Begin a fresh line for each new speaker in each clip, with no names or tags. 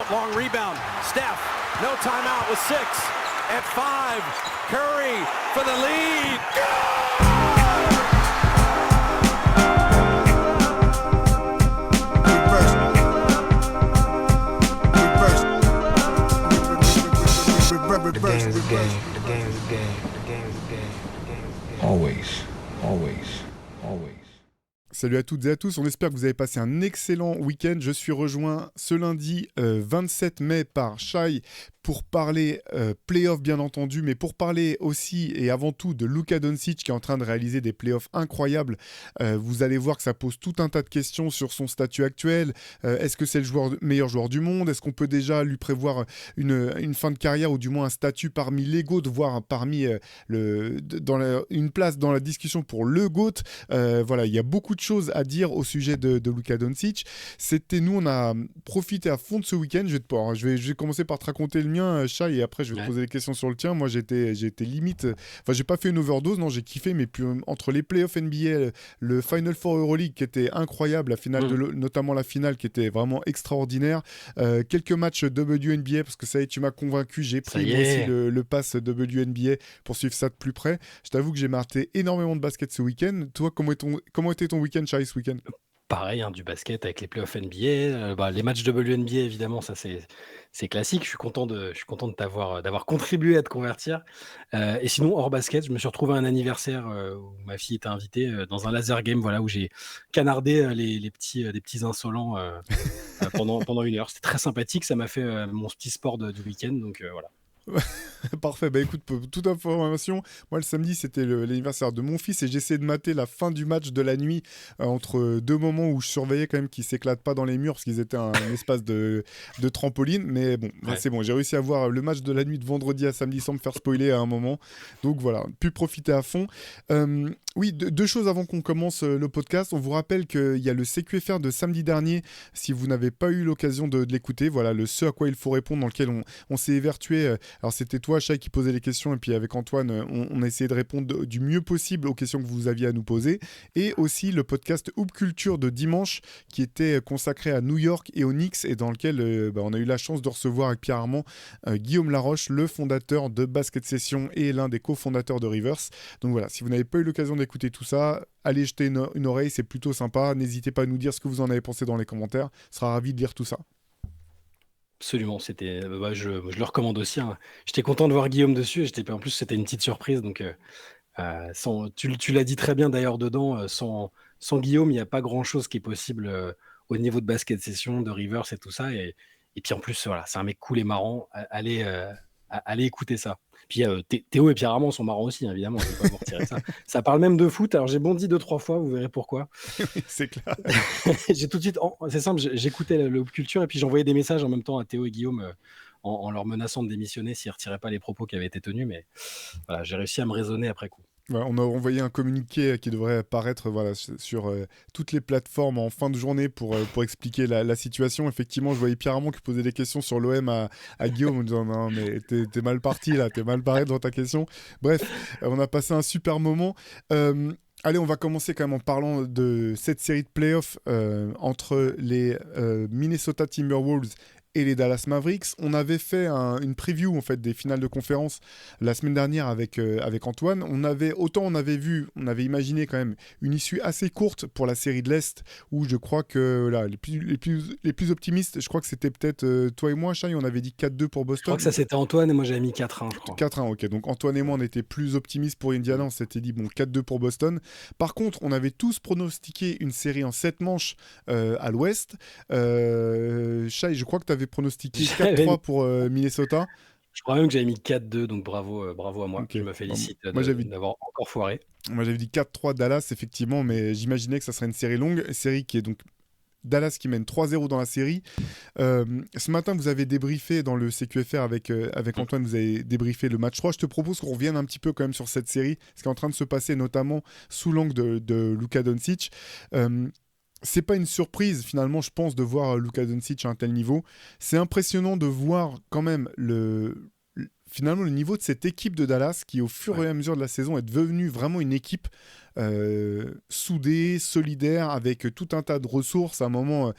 long rebound. Steph, no timeout with 6. At 5, Curry for the lead.
The game's a game. The game's a game. The game's a game. The game's a game. Always.
Salut à toutes et à tous, on espère que vous avez passé un excellent week-end. Je suis rejoint ce lundi 27 mai par Shai pour parler playoffs bien entendu, mais pour parler aussi et avant tout de Luka Doncic qui est en train de réaliser des playoffs incroyables. Vous allez voir que ça pose tout un tas de questions sur son statut actuel. Est-ce que c'est le meilleur joueur du monde ? Est-ce qu'on peut déjà lui prévoir une fin de carrière ou du moins un statut parmi les GOAT, voire parmi une place dans la discussion pour le GOAT ? Voilà, il y a beaucoup de choses à dire au sujet de Luka Doncic. Nous, on a profité à fond de ce week-end. Je vais commencer par te raconter le mien, Shai, et après je vais te poser des questions sur le tien. Moi, j'ai été limite... Enfin, j'ai pas fait une overdose, non, j'ai kiffé, mais plus, entre les playoffs NBA, le Final Four Euroleague qui était incroyable, la finale notamment la finale qui était vraiment extraordinaire, quelques matchs WNBA, parce que ça y est, tu m'as convaincu, j'ai pris moi aussi le pass WNBA pour suivre ça de plus près. Je t'avoue que j'ai maté énormément de basket ce week-end. Toi, comment était ton week-end, Shai, ce week-end ?
Pareil, du basket avec les playoffs NBA, les matchs WNBA évidemment, ça c'est classique. Je suis content de d'avoir contribué à te convertir. Et sinon hors basket, je me suis retrouvé à un anniversaire où ma fille était invitée dans un laser game, voilà, où j'ai canardé des petits insolents pendant 1 heure. C'était très sympathique, ça m'a fait mon petit sport du week-end, donc voilà.
Parfait, bah écoute, pour toute information, moi le samedi c'était l'anniversaire de mon fils et j'ai essayé de mater la fin du match de la nuit entre deux moments où je surveillais quand même qu'ils s'éclatent pas dans les murs parce qu'ils étaient un espace de trampoline, mais bon, c'est bon, j'ai réussi à voir le match de la nuit de vendredi à samedi sans me faire spoiler à un moment, donc voilà, pu profiter à fond. Oui, deux choses avant qu'on commence le podcast. On vous rappelle qu'il y a le CQFR de samedi dernier, si vous n'avez pas eu l'occasion de l'écouter, voilà, le ce à quoi il faut répondre, dans lequel on s'est évertué. Alors c'était toi, Shai, qui posait les questions, et puis avec Antoine, on a essayé de répondre du mieux possible aux questions que vous aviez à nous poser. Et aussi le podcast Hoop Culture de dimanche, qui était consacré à New York et aux Knicks, et dans lequel on a eu la chance de recevoir avec Pierre Armand Guillaume Laroche, le fondateur de Basket Session et l'un des cofondateurs de Rivers. Donc voilà, si vous n'avez pas eu l'occasion d'écouter tout ça, allez jeter une oreille, c'est plutôt sympa. N'hésitez pas à nous dire ce que vous en avez pensé dans les commentaires. On sera ravis de lire tout ça.
Absolument, je le recommande aussi. J'étais content de voir Guillaume dessus. En plus, c'était une petite surprise. Donc, tu l'as dit très bien d'ailleurs dedans. Sans Guillaume, il n'y a pas grand-chose qui est possible au niveau de basket session, de Rivers et tout ça. Et puis en plus, voilà, c'est un mec cool et marrant. Allez écouter ça. Puis Théo et Pierre Armand sont marrants aussi, évidemment. Je ne vais pas vous retirer ça. Ça parle même de foot. Alors j'ai bondi 2-3 fois, vous verrez pourquoi.
C'est clair.
J'ai tout de suite, c'est simple, j'écoutais le culture et puis j'envoyais des messages en même temps à Théo et Guillaume en leur menaçant de démissionner s'ils ne retiraient pas les propos qui avaient été tenus. Mais voilà, j'ai réussi à me raisonner après coup.
Ouais, on a envoyé un communiqué qui devrait apparaître sur toutes les plateformes en fin de journée pour expliquer la situation. Effectivement, je voyais Pierre Armand qui posait des questions sur l'OM à Guillaume en disant non mais t'es mal parti là, t'es mal barré dans ta question. Bref, on a passé un super moment. Allez, on va commencer quand même en parlant de cette série de playoffs entre les Minnesota Timberwolves et les Dallas Mavericks. On avait fait une preview en fait des finales de conférence la semaine dernière avec Antoine. On avait imaginé quand même une issue assez courte pour la série de l'Est où je crois que là, les plus optimistes, je crois que c'était peut-être toi et moi, Shai, on avait dit 4-2 pour Boston.
Je crois que ça c'était Antoine et moi j'avais mis 4-1, je crois.
4-1, ok. Donc Antoine et moi on était plus optimistes pour Indiana, on s'était dit bon 4-2 pour Boston. Par contre, on avait tous pronostiqué une série en 7 manches à l'Ouest. Shai, je crois que tu avais pronostiqué 4-3 pour Minnesota.
Je crois même que j'avais mis 4-2, donc bravo à moi. Okay. Je me félicite d'avoir encore foiré.
Moi j'avais dit 4-3 Dallas, effectivement, mais j'imaginais que ça serait une série longue. Série qui est donc Dallas qui mène 3-0 dans la série. Ce matin, vous avez débriefé dans le CQFR avec Antoine, vous avez débriefé le match 3. Je te propose qu'on revienne un petit peu quand même sur cette série, ce qui est en train de se passer, notamment sous l'angle de Luka Doncic. C'est pas une surprise finalement, je pense, de voir Luka Doncic à un tel niveau. C'est impressionnant de voir quand même finalement le niveau de cette équipe de Dallas qui au fur et à mesure de la saison est devenue vraiment une équipe soudé, solidaire, avec tout un tas de ressources. À un moment,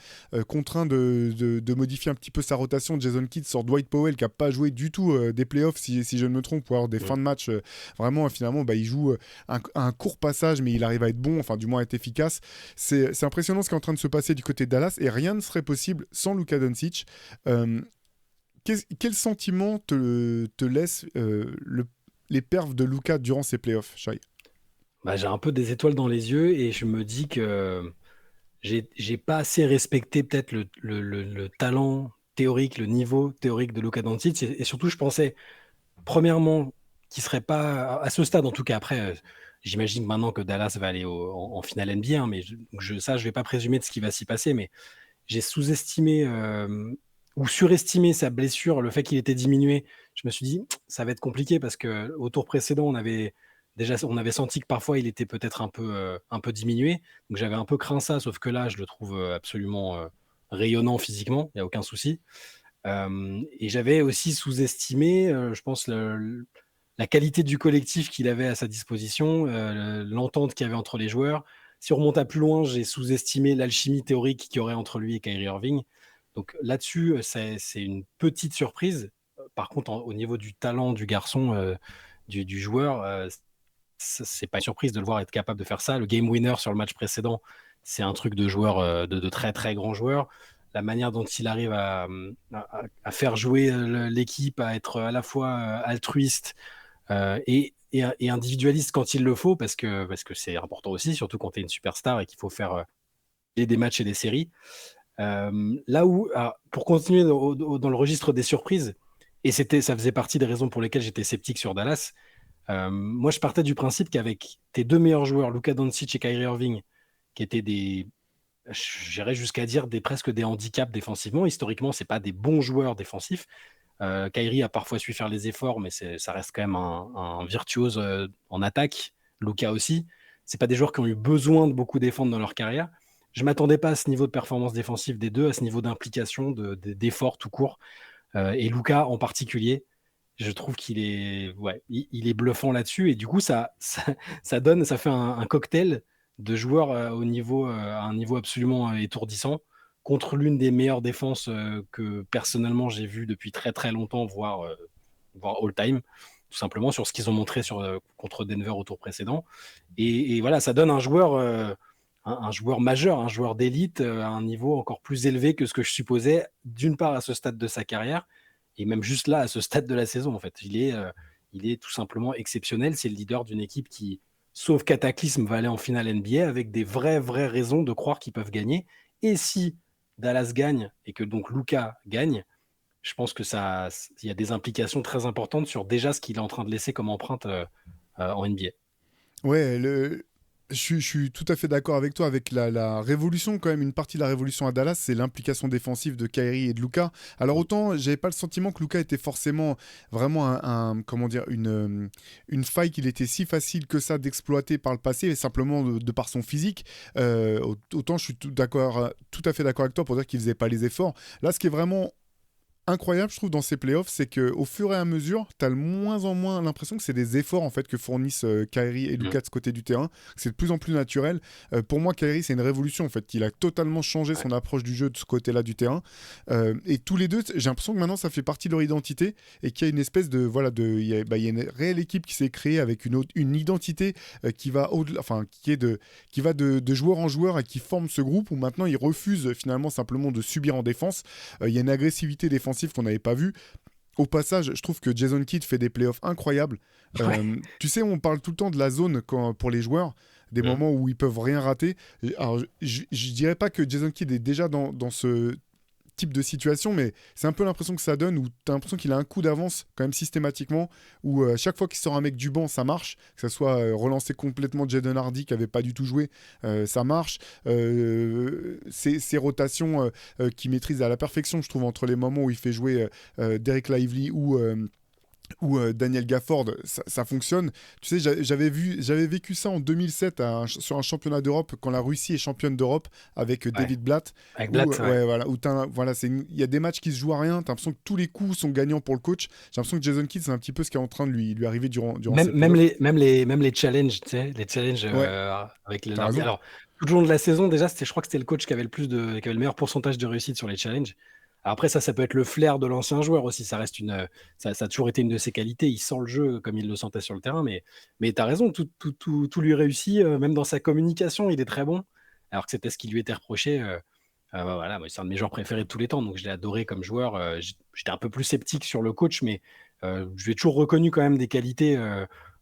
contraint de modifier un petit peu sa rotation. Jason Kidd sort Dwight Powell qui n'a pas joué du tout des playoffs, si je ne me trompe, pour avoir des fins de match. Vraiment, finalement, il joue un court passage, mais il arrive à être bon, enfin du moins à être efficace. C'est impressionnant ce qui est en train de se passer du côté de Dallas, et rien ne serait possible sans Luka Doncic. Quel sentiment te laisse les perfs de Luka durant ces playoffs, Shai?
J'ai un peu des étoiles dans les yeux et je me dis que j'ai pas assez respecté peut-être le talent théorique, le niveau théorique de Luka Doncic. Et surtout, je pensais, premièrement, qu'il serait pas, à ce stade en tout cas, après, j'imagine maintenant que Dallas va aller en finale NBA, hein, mais je vais pas présumer de ce qui va s'y passer, mais j'ai sous-estimé ou surestimé sa blessure, le fait qu'il était diminué. Je me suis dit, ça va être compliqué parce que au tour précédent, on avait senti que parfois il était peut-être un peu diminué. Donc j'avais un peu craint ça, sauf que là, je le trouve absolument rayonnant physiquement, il n'y a aucun souci. Et j'avais aussi sous-estimé, je pense, la qualité du collectif qu'il avait à sa disposition, l'entente qu'il y avait entre les joueurs. Si on remonte à plus loin, j'ai sous-estimé l'alchimie théorique qu'il y aurait entre lui et Kyrie Irving. Donc là-dessus, c'est une petite surprise. Par contre, au niveau du talent du garçon, du joueur, c'est pas une surprise de le voir être capable de faire ça. Le game winner sur le match précédent, c'est un truc de joueur, de très très grand joueur. La manière dont il arrive à faire jouer l'équipe, à être à la fois altruiste et individualiste quand il le faut, parce que c'est important aussi, surtout quand tu es une superstar et qu'il faut faire des matchs et des séries. Là où, pour continuer dans le registre des surprises, et ça faisait partie des raisons pour lesquelles j'étais sceptique sur Dallas, moi je partais du principe qu'avec tes deux meilleurs joueurs, Luka Doncic et Kyrie Irving, qui étaient j'irais jusqu'à dire presque des handicaps défensivement. Historiquement, c'est pas des bons joueurs défensifs. Kyrie a parfois su faire les efforts, mais ça reste quand même un virtuose en attaque. Luka aussi. C'est pas des joueurs qui ont eu besoin de beaucoup défendre dans leur carrière. Je m'attendais pas à ce niveau de performance défensive des deux, à ce niveau d'implication, d'effort tout court. Et Luka en particulier, je trouve qu'il est, il est bluffant là-dessus. Et du coup, ça fait un cocktail de joueurs à un niveau absolument étourdissant contre l'une des meilleures défenses que personnellement j'ai vues depuis très très longtemps, voire all-time, tout simplement sur ce qu'ils ont montré contre Denver au tour précédent. Et voilà, ça donne un joueur majeur, un joueur d'élite à un niveau encore plus élevé que ce que je supposais, d'une part à ce stade de sa carrière, et même juste là, à ce stade de la saison, en fait. Il est tout simplement exceptionnel. C'est le leader d'une équipe qui, sauf cataclysme, va aller en finale NBA avec des vraies raisons de croire qu'ils peuvent gagner. Et si Dallas gagne et que donc Luka gagne, je pense que il y a des implications très importantes sur déjà ce qu'il est en train de laisser comme empreinte en NBA.
Ouais, je suis tout à fait d'accord avec toi. Avec la révolution, quand même, une partie de la révolution à Dallas, c'est l'implication défensive de Kyrie et de Luka. Alors autant, j'avais pas le sentiment que Luka était forcément vraiment comment dire, une faille qu'il était si facile que ça d'exploiter par le passé, et simplement de par son physique. Autant je suis tout à fait d'accord avec toi pour dire qu'il faisait pas les efforts. Là, ce qui est vraiment incroyable, je trouve, dans ces playoffs, c'est qu'au fur et à mesure, tu as de moins en moins l'impression que c'est des efforts en fait que fournissent Kyrie et Luka de ce côté du terrain. C'est de plus en plus naturel. Pour moi, Kyrie, c'est une révolution en fait. Il a totalement changé son approche du jeu de ce côté-là du terrain. Et tous les deux, j'ai l'impression que maintenant, ça fait partie de leur identité et qu'il y a une espèce de il y a une réelle équipe qui s'est créée avec une identité qui va qui va de joueur en joueur et qui forme ce groupe où maintenant ils refusent finalement simplement de subir en défense. Il y a une agressivité défensive qu'on n'avait pas vu. Au passage, je trouve que Jason Kidd fait des playoffs incroyables. Tu sais, on parle tout le temps de la zone pour les joueurs, des moments où ils peuvent rien rater. Alors, je dirais pas que Jason Kidd est déjà dans ce type de situation, mais c'est un peu l'impression que ça donne, où tu as l'impression qu'il a un coup d'avance quand même systématiquement, où chaque fois qu'il sort un mec du banc, ça marche, que ça soit relancer complètement Jaden Hardy qui avait pas du tout joué, ça marche. Ces rotations qu'il maîtrise à la perfection, je trouve, entre les moments où il fait jouer Derek Lively ou ou Daniel Gafford, ça fonctionne. Tu sais, j'avais vécu ça en 2007 sur un championnat d'Europe, quand la Russie est championne d'Europe, avec
Ouais,
David Blatt,
avec
où,
Blatt, ouais.
ouais, voilà, voilà, il y a des matchs qui se jouent à rien, t'as l'impression que tous les coups sont gagnants pour le coach. J'ai l'impression que Jason Kidd, c'est un petit peu ce qui est en train de lui arriver durant
Même,
ces playoffs.
même les challenges, tu sais, les challenges
Ouais,
avec
t'as
l'arbitre.
raison.
Alors, tout au long de la saison, déjà, je crois que c'était le coach qui avait qui avait le meilleur pourcentage de réussite sur les challenges. Alors après, ça peut être le flair de l'ancien joueur aussi. Ça a toujours été une de ses qualités. Il sent le jeu comme il le sentait sur le terrain. Mais tu as raison, tout lui réussit. Même dans sa communication, il est très bon. Alors que c'était ce qui lui était reproché. Voilà, moi, c'est un de mes joueurs préférés de tous les temps. Donc, je l'ai adoré comme joueur. J'étais un peu plus sceptique sur le coach, mais je lui ai toujours reconnu quand même des qualités.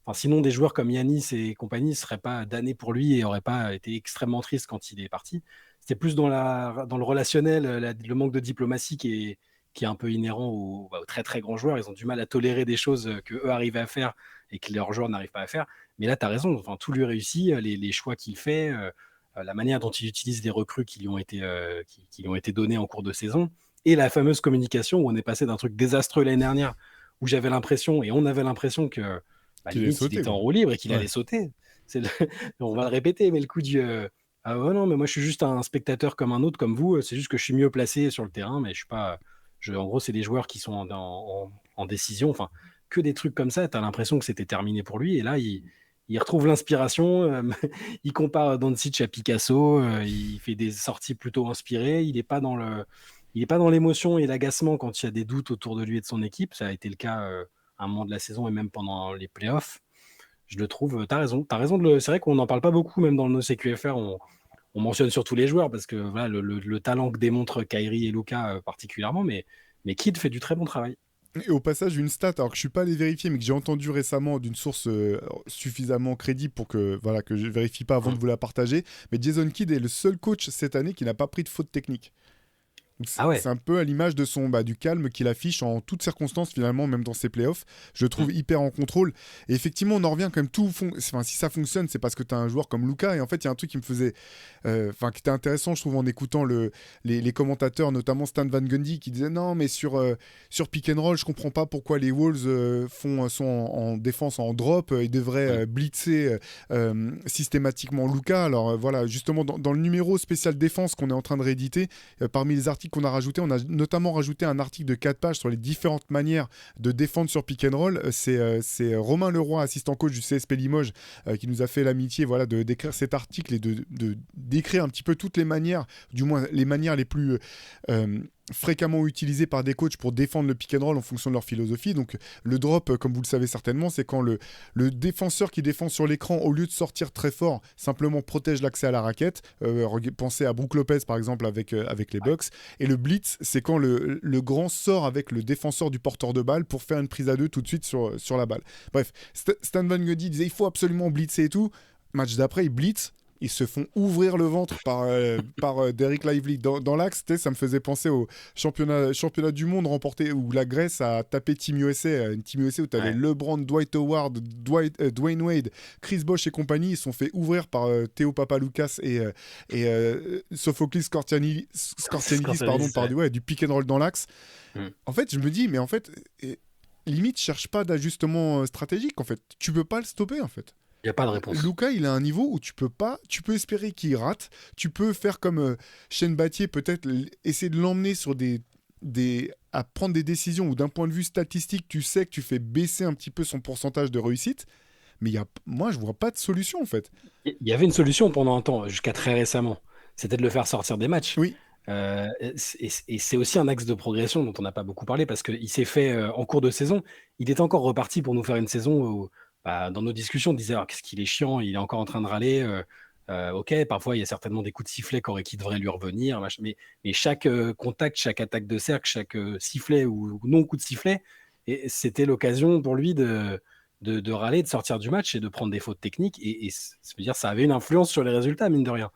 Enfin, sinon, des joueurs comme Yanis et compagnie ne seraient pas damnés pour lui et n'auraient pas été extrêmement tristes quand il est parti. C'était plus dans le relationnel, le manque de diplomatie qui est un peu inhérent aux très très grands joueurs. Ils ont du mal à tolérer des choses qu'eux arrivaient à faire et que leurs joueurs n'arrivent pas à faire. Mais là, tu as raison, enfin, tout lui réussit, les choix qu'il fait, la manière dont il utilise les recrues qui lui ont été données en cours de saison, et la fameuse communication où on est passé d'un truc désastreux l'année dernière, où j'avais l'impression, et on avait l'impression que
Qu'il est
limite, il
sauté,
était en
quoi.
roue libre et qu'il
Ouais.
allait sauter. C'est le- On va le répéter, mais le coup du ah ouais, non, mais moi je suis juste un spectateur comme un autre, comme vous. C'est juste que je suis mieux placé sur le terrain, mais je suis pas. En gros, c'est des joueurs qui sont en décision. Enfin, que des trucs comme ça. T'as l'impression que c'était terminé pour lui. Et là, il retrouve l'inspiration. Il compare Doncic à Picasso. Il fait des sorties plutôt inspirées. Il est pas dans l'émotion et l'agacement quand il y a des doutes autour de lui et de son équipe. Ça a été le cas à un moment de la saison et même pendant les playoffs. Je le trouve, t'as raison c'est vrai qu'on n'en parle pas beaucoup, même dans nos CQFR, on mentionne surtout les joueurs parce que voilà, le talent que démontrent Kyrie et Luka particulièrement, mais Kidd fait du très bon travail.
Et au passage, une stat, alors que je suis pas allé vérifier, mais que j'ai entendu récemment d'une source suffisamment crédible pour que, voilà, que je vérifie pas avant de
Hum.
vous la partager. Mais Jason Kidd est le seul coach cette année qui n'a pas pris de faute technique. Donc
Ah
c'est
ouais.
un peu à l'image de du calme qu'il affiche en toutes circonstances finalement, même dans ses playoffs. Je le trouve
Hum.
hyper en contrôle. Et effectivement, on en revient quand même enfin, si ça fonctionne, c'est parce que tu as un joueur comme Luka. Et en fait, il y a un truc qui me faisait, enfin, qui était intéressant, je trouve, en écoutant les commentateurs, notamment Stan Van Gundy, qui disait non, mais sur pick and roll, je comprends pas pourquoi les Wolves sont en défense en drop. Ils devraient
Hum.
blitzer systématiquement Luka. Alors voilà, justement dans le numéro spécial défense qu'on est en train de rééditer, parmi les articles qu'on a rajoutés, on a notamment rajouté un article de 4 pages sur les différentes manières de défendre sur pick and roll. C'est Romain Leroy, assistant coach du CSP Limoges, qui nous a fait l'amitié, voilà, de d'écrire cet article et de décrire un petit peu toutes les manières, du moins les manières les plus fréquemment utilisées par des coachs pour défendre le pick and roll en fonction de leur philosophie. Donc le drop, comme vous le savez certainement, c'est quand le défenseur qui défend sur l'écran, au lieu de sortir très fort, simplement protège l'accès à la raquette. Pensez à Brook Lopez par exemple avec les Bucks. Et le blitz, c'est quand le grand sort avec le défenseur du porteur de balle pour faire une prise à deux tout de suite sur la balle. Bref, Stan Van Gundy disait il faut absolument blitzer et tout. Match d'après, ils blitzent. Ils se font ouvrir le ventre par Derek Lively dans l'axe. Ça me faisait penser au championnat du monde remporté où la Grèce a tapé Team USA. Une Team USA où tu avais
Ouais.
LeBron, Dwight Howard, Dwayne Wade, Chris Bosh et compagnie. Ils se sont fait ouvrir par Théo Papaloukas et Sophocles Skorcianidis, pardon,
Scorselis, ouais.
du pick and roll dans l'axe.
Hum.
En fait, je me dis, mais en fait, limite, cherche pas d'ajustement stratégique. En fait, tu peux pas le stopper. En fait,
Il n'y a pas de réponse.
Luka, il a un niveau où tu peux espérer qu'il rate. Tu peux faire comme Shane Battier, peut-être essayer de l'emmener sur à prendre des décisions où d'un point de vue statistique, tu sais que tu fais baisser un petit peu son pourcentage de réussite. Mais moi, je vois pas de solution en fait.
Il y avait une solution pendant un temps, jusqu'à très récemment. C'était de le faire sortir des matchs.
Oui,
Et c'est aussi un axe de progression dont on n'a pas beaucoup parlé parce qu'il s'est fait en cours de saison. Il est encore reparti pour nous faire une saison où, dans nos discussions, on disait ah, qu'est-ce qu'il est chiant, il est encore en train de râler. Ok, parfois il y a certainement des coups de sifflet qui devraient lui revenir. Mais chaque contact, chaque attaque de cercle, chaque sifflet ou non coup de sifflet, c'était l'occasion pour lui de râler, de sortir du match et de prendre des fautes techniques. Et ça veut dire ça avait une influence sur les résultats, mine de rien.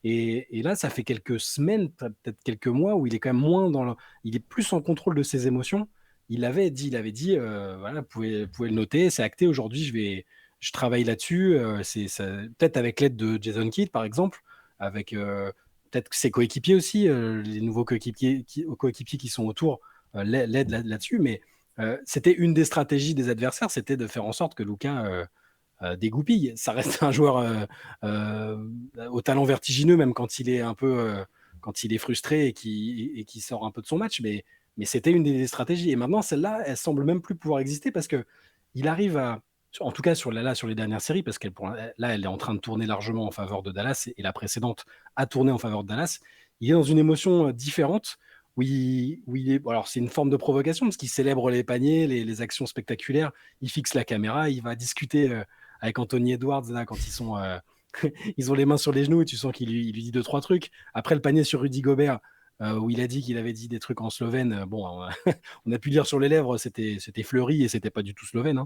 Et là, ça fait quelques semaines, peut-être quelques mois, où il est quand même il est plus en contrôle de ses émotions. Il avait dit, voilà, vous pouvez le noter, c'est acté. Aujourd'hui, je travaille là-dessus. Peut-être avec l'aide de Jason Kidd, par exemple, avec peut-être ses coéquipiers aussi, les nouveaux coéquipiers qui sont autour, l'aident là-dessus. Mais c'était une des stratégies des adversaires, c'était de faire en sorte que Luka dégoupille. Ça reste un joueur au talent vertigineux, même quand il est un peu, quand il est frustré et qui sort un peu de son match. Mais c'était une des stratégies. Et maintenant, celle-là, elle semble même plus pouvoir exister parce que il arrive à, en tout cas sur les dernières séries, parce là, elle est en train de tourner largement en faveur de Dallas et la précédente a tourné en faveur de Dallas. Il est dans une émotion différente alors c'est une forme de provocation parce qu'il célèbre les paniers, les actions spectaculaires. Il fixe la caméra, il va discuter avec Anthony Edwards là, quand ils ont les mains sur les genoux et tu sens qu'il lui dit 2-3 trucs. Après le panier sur Rudy Gobert, où il a dit qu'il avait dit des trucs en slovène, bon, on a pu lire sur les lèvres, c'était fleuri et c'était pas du tout slovène.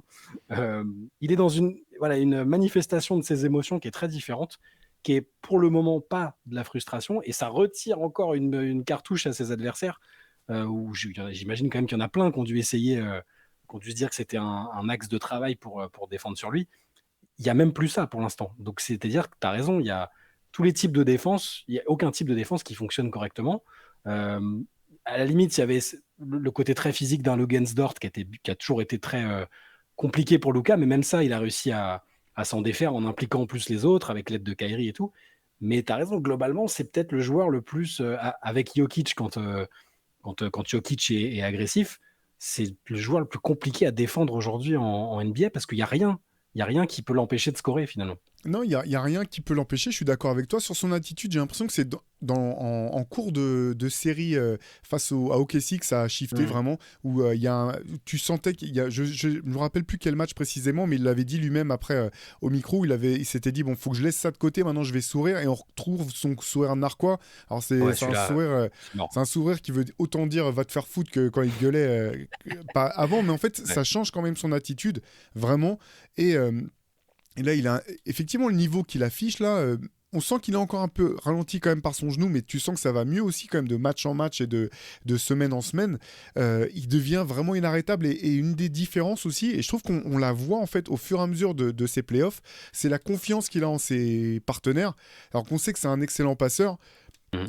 Il est dans une manifestation de ses émotions qui est très différente, qui est pour le moment pas de la frustration, et ça retire encore une cartouche à ses adversaires, où j'imagine quand même qu'il y en a plein qui ont dû essayer, qui ont dû se dire que c'était un axe de travail pour défendre sur lui. Il n'y a même plus ça pour l'instant. Donc c'est-à-dire que tu as raison, il y a tous les types de défense, il n'y a aucun type de défense qui fonctionne correctement. À la limite, il y avait le côté très physique d'un Luguensdort qui a toujours été très compliqué pour Luka, mais même ça, il a réussi à s'en défaire en impliquant en plus les autres, avec l'aide de Kyrie et tout. Mais tu as raison, globalement, c'est peut-être le joueur le plus, avec Jokic, quand Jokic est agressif, c'est le joueur le plus compliqué à défendre aujourd'hui en NBA parce qu'il n'y a rien. Il n'y a rien qui peut l'empêcher de scorer finalement.
Non, il y a rien qui peut l'empêcher, je suis d'accord avec toi. Sur son attitude, j'ai l'impression que c'est en cours de série face à OKC que ça a shifté vraiment, où tu sentais qu'il y a, je me rappelle plus quel match précisément, mais il l'avait dit lui-même après au micro, où il s'était dit, bon, faut que je laisse ça de côté, maintenant je vais sourire, et on retrouve son sourire narquois. Alors c'est un sourire qui veut autant dire va te faire foutre que quand il gueulait pas avant, mais en fait ça change quand même son attitude, vraiment, et là, il a effectivement le niveau qu'il affiche là. On sent qu'il est encore un peu ralenti quand même par son genou, mais tu sens que ça va mieux aussi quand même de match en match et de semaine en semaine. Il devient vraiment inarrêtable, et une des différences aussi, et je trouve qu'on la voit en fait au fur et à mesure de ses playoffs, c'est la confiance qu'il a en ses partenaires. Alors qu'on sait que c'est un excellent passeur,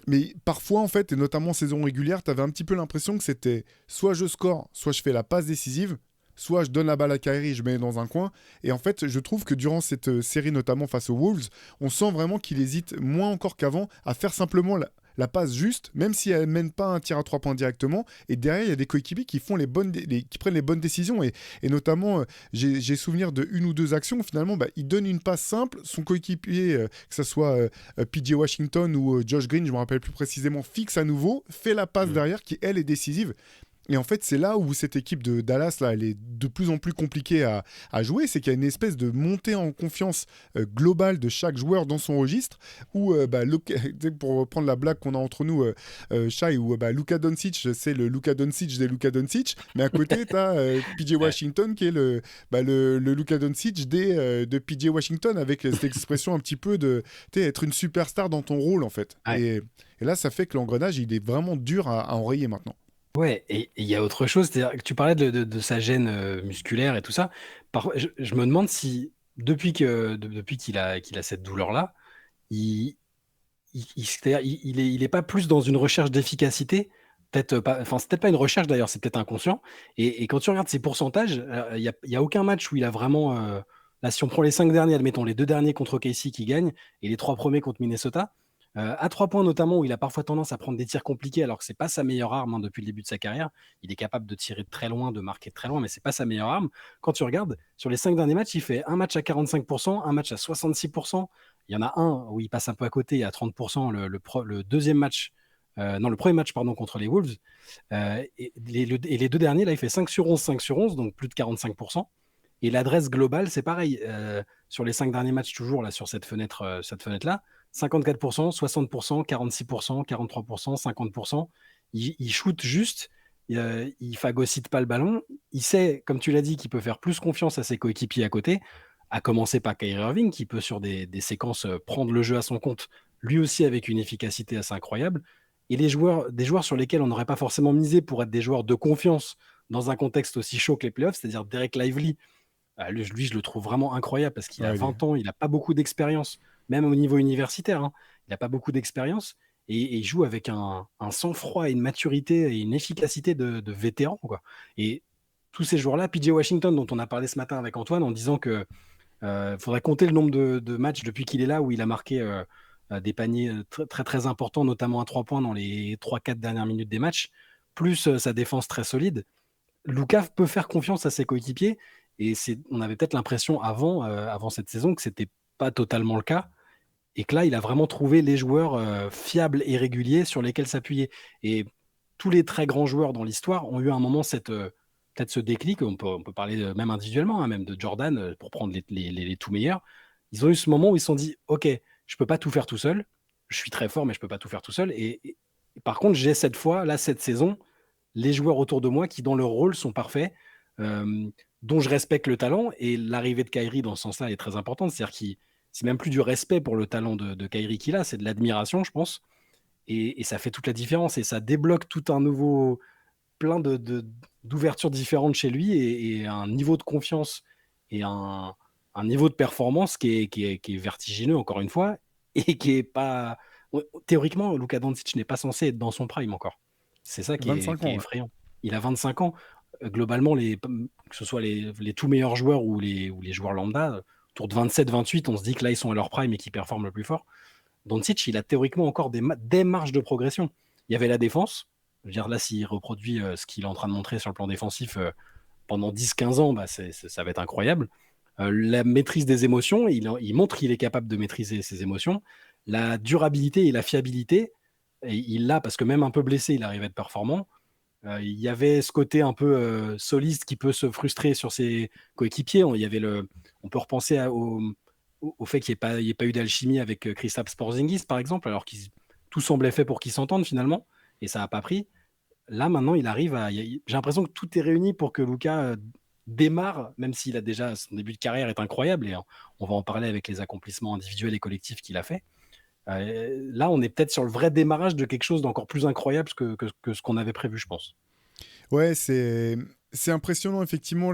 mais parfois, en fait, et notamment en saison régulière, tu avais un petit peu l'impression que c'était soit je score, soit je fais la passe décisive, soit je donne la balle à Kyrie, je mets dans un coin. Et en fait, je trouve que durant cette série, notamment face aux Wolves, on sent vraiment qu'il hésite moins encore qu'avant à faire simplement la passe juste, même si elle ne mène pas un tir à 3 points directement. Et derrière, il y a des coéquipiers qui font qui prennent les bonnes décisions. Et notamment, j'ai souvenir de une ou deux actions où finalement, il donne une passe simple. Son coéquipier, que ce soit PJ Washington ou Josh Green, je ne me rappelle plus précisément, fixe à nouveau, fait la passe derrière qui, elle, est décisive. Et en fait, c'est là où cette équipe de Dallas, là, elle est de plus en plus compliquée à jouer. C'est qu'il y a une espèce de montée en confiance globale de chaque joueur dans son registre. Où, pour reprendre la blague qu'on a entre nous, Shai, où Luka Doncic, c'est le Luka Doncic des Luka Doncic. Mais à côté, tu as PJ Washington qui est le Luka Doncic de PJ Washington, avec cette expression un petit peu de être une superstar dans ton rôle, en fait. Ouais. Et là, ça fait que l'engrenage, il est vraiment dur à enrayer maintenant.
Ouais, et il y a autre chose, c'est-à-dire que tu parlais de sa gêne musculaire et tout ça. Parfois, je me demande si, depuis qu'il a cette douleur-là, c'est-à-dire, il est pas plus dans une recherche d'efficacité, peut-être pas, enfin, c'est peut-être pas une recherche d'ailleurs, c'est peut-être inconscient. Et quand tu regardes ses pourcentages, il y a aucun match où il a vraiment. Là, si on prend les 5 derniers, admettons les 2 derniers contre KC qui gagnent et les 3 premiers contre Minnesota. À 3 points notamment, où il a parfois tendance à prendre des tirs compliqués alors que c'est pas sa meilleure arme depuis le début de sa carrière. Il est capable de tirer de très loin, de marquer de très loin, mais c'est pas sa meilleure arme. Quand tu regardes, sur les 5 derniers matchs, il fait un match à 45%, un match à 66%. Il y en a un où il passe un peu à côté à 30%, le deuxième match, le premier match pardon, contre les Wolves. Et les 2 derniers, là, il fait 5 sur 11, 5 sur 11, donc plus de 45%. Et l'adresse globale, c'est pareil. Sur les 5 derniers matchs, toujours là, sur cette fenêtre-là, 54%, 60%, 46%, 43%, 50%. Il shoot juste, il phagocyte pas le ballon. Il sait, comme tu l'as dit, qu'il peut faire plus confiance à ses coéquipiers à côté, à commencer par Kyrie Irving, qui peut sur des séquences prendre le jeu à son compte, lui aussi avec une efficacité assez incroyable. Et des joueurs sur lesquels on n'aurait pas forcément misé pour être des joueurs de confiance dans un contexte aussi chaud que les playoffs, c'est-à-dire Derek Lively. Lui, je le trouve vraiment incroyable parce qu'il a 20 ans, il n'a pas beaucoup d'expérience, même au niveau universitaire. Il n'a pas beaucoup d'expérience et il joue avec un sang-froid et une maturité et une efficacité de vétéran, quoi. Et tous ces joueurs-là, PJ Washington, dont on a parlé ce matin avec Antoine, en disant que faudrait compter le nombre de matchs depuis qu'il est là où il a marqué des paniers très, très, très importants, notamment à 3 points dans les 3-4 dernières minutes des matchs, plus sa défense très solide. Luka peut faire confiance à ses coéquipiers et on avait peut-être l'impression avant cette saison que c'était pas totalement le cas et que là, il a vraiment trouvé les joueurs fiables et réguliers sur lesquels s'appuyer. Et tous les très grands joueurs dans l'histoire ont eu à un moment peut-être ce déclic. On peut parler même individuellement, même de Jordan, pour prendre les tout meilleurs. Ils ont eu ce moment où ils se sont dit « Ok, je peux pas tout faire tout seul. Je suis très fort, mais je peux pas tout faire tout seul. Et par contre, j'ai cette saison, les joueurs autour de moi qui, dans leur rôle, sont parfaits, dont je respecte le talent. Et l'arrivée de Kyrie, dans ce sens-là, est très importante. C'est-à-dire que c'est même plus du respect pour le talent de Kyrie qu'il a, c'est de l'admiration, je pense. Et ça fait toute la différence. Et ça débloque tout un nouveau... plein d'ouvertures différentes chez lui et un niveau de confiance et un niveau de performance qui est vertigineux, encore une fois, et qui est pas... Théoriquement, Luka Doncic n'est pas censé être dans son prime encore. C'est ça qui
25
est
ans,
effrayant. Il a 25 ans. Globalement, que ce soit les tout meilleurs joueurs ou les joueurs lambda, autour de 27-28, on se dit que là, ils sont à leur prime et qu'ils performent le plus fort. Doncic, il a théoriquement encore des marges de progression. Il y avait la défense. Je veux dire, là, s'il reproduit ce qu'il est en train de montrer sur le plan défensif pendant 10-15 ans, ça va être incroyable. La maîtrise des émotions, il montre qu'il est capable de maîtriser ses émotions. La durabilité et la fiabilité, et il l'a parce que même un peu blessé, il arrive à être performant. Il y avait ce côté un peu soliste qui peut se frustrer sur ses coéquipiers. On peut repenser au fait qu'il n'y ait pas eu d'alchimie avec Kristaps Porzingis, par exemple, alors que tout semblait fait pour qu'ils s'entendent finalement, et ça n'a pas pris. Là, maintenant, j'ai l'impression que tout est réuni pour que Luka démarre, même s'il a déjà son début de carrière est incroyable, et on va en parler avec les accomplissements individuels et collectifs qu'il a fait. Là, on est peut-être sur le vrai démarrage de quelque chose d'encore plus incroyable que ce qu'on avait prévu, je pense.
Ouais, c'est impressionnant, effectivement.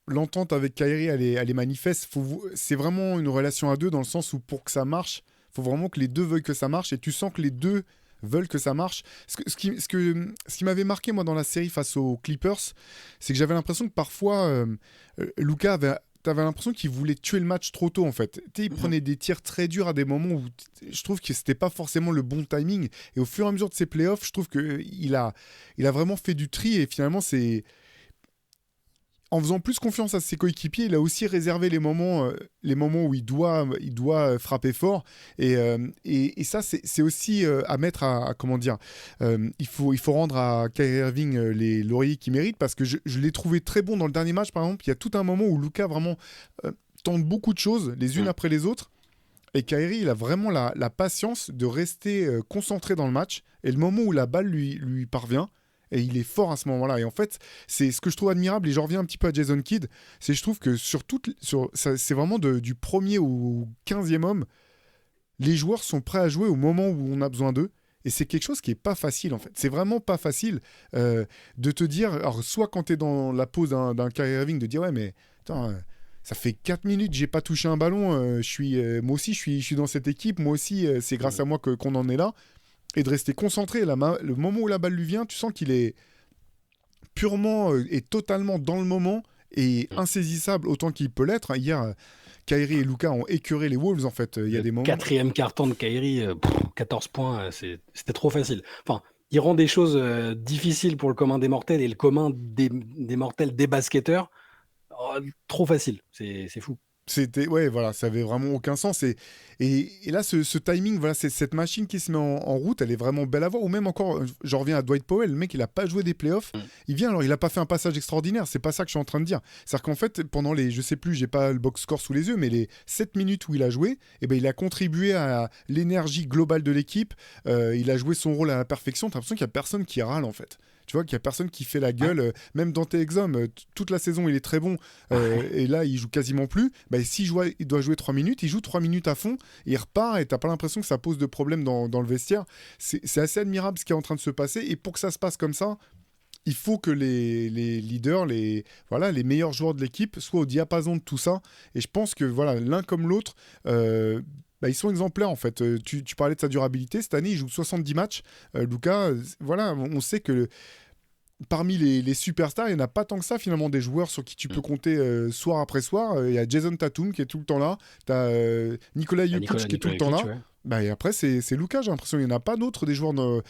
L'entente avec Kyrie, elle est manifeste. C'est vraiment une relation à deux dans le sens où pour que ça marche, il faut vraiment que les deux veuillent que ça marche et tu sens que les deux veulent que ça marche. Ce qui m'avait marqué, moi, dans la série face aux Clippers, c'est que j'avais l'impression que parfois, Luka t'avais l'impression qu'il voulait tuer le match trop tôt, en fait. Il prenait des tirs très durs à des moments où je trouve que c'était pas forcément le bon timing. Et au fur et à mesure de ses playoffs, je trouve qu'il a vraiment fait du tri et finalement, en faisant plus confiance à ses coéquipiers, il a aussi réservé les moments où il doit frapper fort. Et ça, c'est aussi à mettre comment dire, il faut rendre à Kyrie Irving les lauriers qu'il mérite parce que je l'ai trouvé très bon dans le dernier match, par exemple. Il y a tout un moment où Luka vraiment tente beaucoup de choses, les unes après les autres. Et Kyrie, il a vraiment la patience de rester concentré dans le match. Et le moment où la balle lui parvient, et il est fort à ce moment-là. Et en fait, c'est ce que je trouve admirable, et j'en reviens un petit peu à Jason Kidd, c'est je trouve que c'est vraiment du premier au 15e homme, les joueurs sont prêts à jouer au moment où on a besoin d'eux. Et c'est quelque chose qui est pas facile, en fait. C'est vraiment pas facile de te dire, alors soit quand tu es dans la pause d'un Kyrie Irving, de dire, ouais, mais attends, ça fait 4 minutes, j'ai pas touché un ballon, moi aussi, je suis dans cette équipe, moi aussi, c'est grâce à moi qu'on en est là. Et de rester concentré. Le moment où la balle lui vient, tu sens qu'il est purement et totalement dans le moment et insaisissable autant qu'il peut l'être. Hier, Kyrie et Luka ont écœuré les Wolves, en fait. Il y a des moments...
Quatrième carton de Kyrie, 14 points, c'était trop facile. Enfin, il rend des choses difficiles pour le commun des mortels et le commun des mortels des basketteurs trop facile. C'est fou.
Ouais, voilà, ça avait vraiment aucun sens. Et là, ce timing, voilà, c'est cette machine qui se met en route, elle est vraiment belle à voir. Ou même encore, j'en reviens à Dwight Powell, le mec, il a pas joué des playoffs. Il vient, alors il a pas fait un passage extraordinaire. C'est pas ça que je suis en train de dire. C'est-à-dire qu'en fait, pendant je sais plus, j'ai pas le box score sous les yeux, mais les 7 minutes où il a joué, eh ben, il a contribué à l'énergie globale de l'équipe. Il a joué son rôle à la perfection. T'as l'impression qu'il y a personne qui râle, en fait. Tu vois qu'il n'y a personne qui fait la gueule, même dans tes exams, toute la saison il est très bon, et là il joue quasiment plus. Bah, s'il doit jouer 3 minutes, il joue 3 minutes à fond, il repart et t'as pas l'impression que ça pose de problème dans le vestiaire. C'est assez admirable ce qui est en train de se passer, et pour que ça se passe comme ça, il faut que les leaders, les meilleurs joueurs de l'équipe soient au diapason de tout ça, et je pense que l'un comme l'autre... ils sont exemplaires en fait. Tu parlais de sa durabilité. Cette année, il joue 70 matchs. Luka, on sait que parmi les superstars, il n'y en a pas tant que ça finalement des joueurs sur qui tu peux compter soir après soir. Il y a Jason Tatum qui est tout le temps là. Tu as Nikola Jokic qui est tout le temps là.
Jokic, ouais.
Bah, et après, c'est Luka, j'ai l'impression. Il n'y en a pas d'autres des joueurs. Non,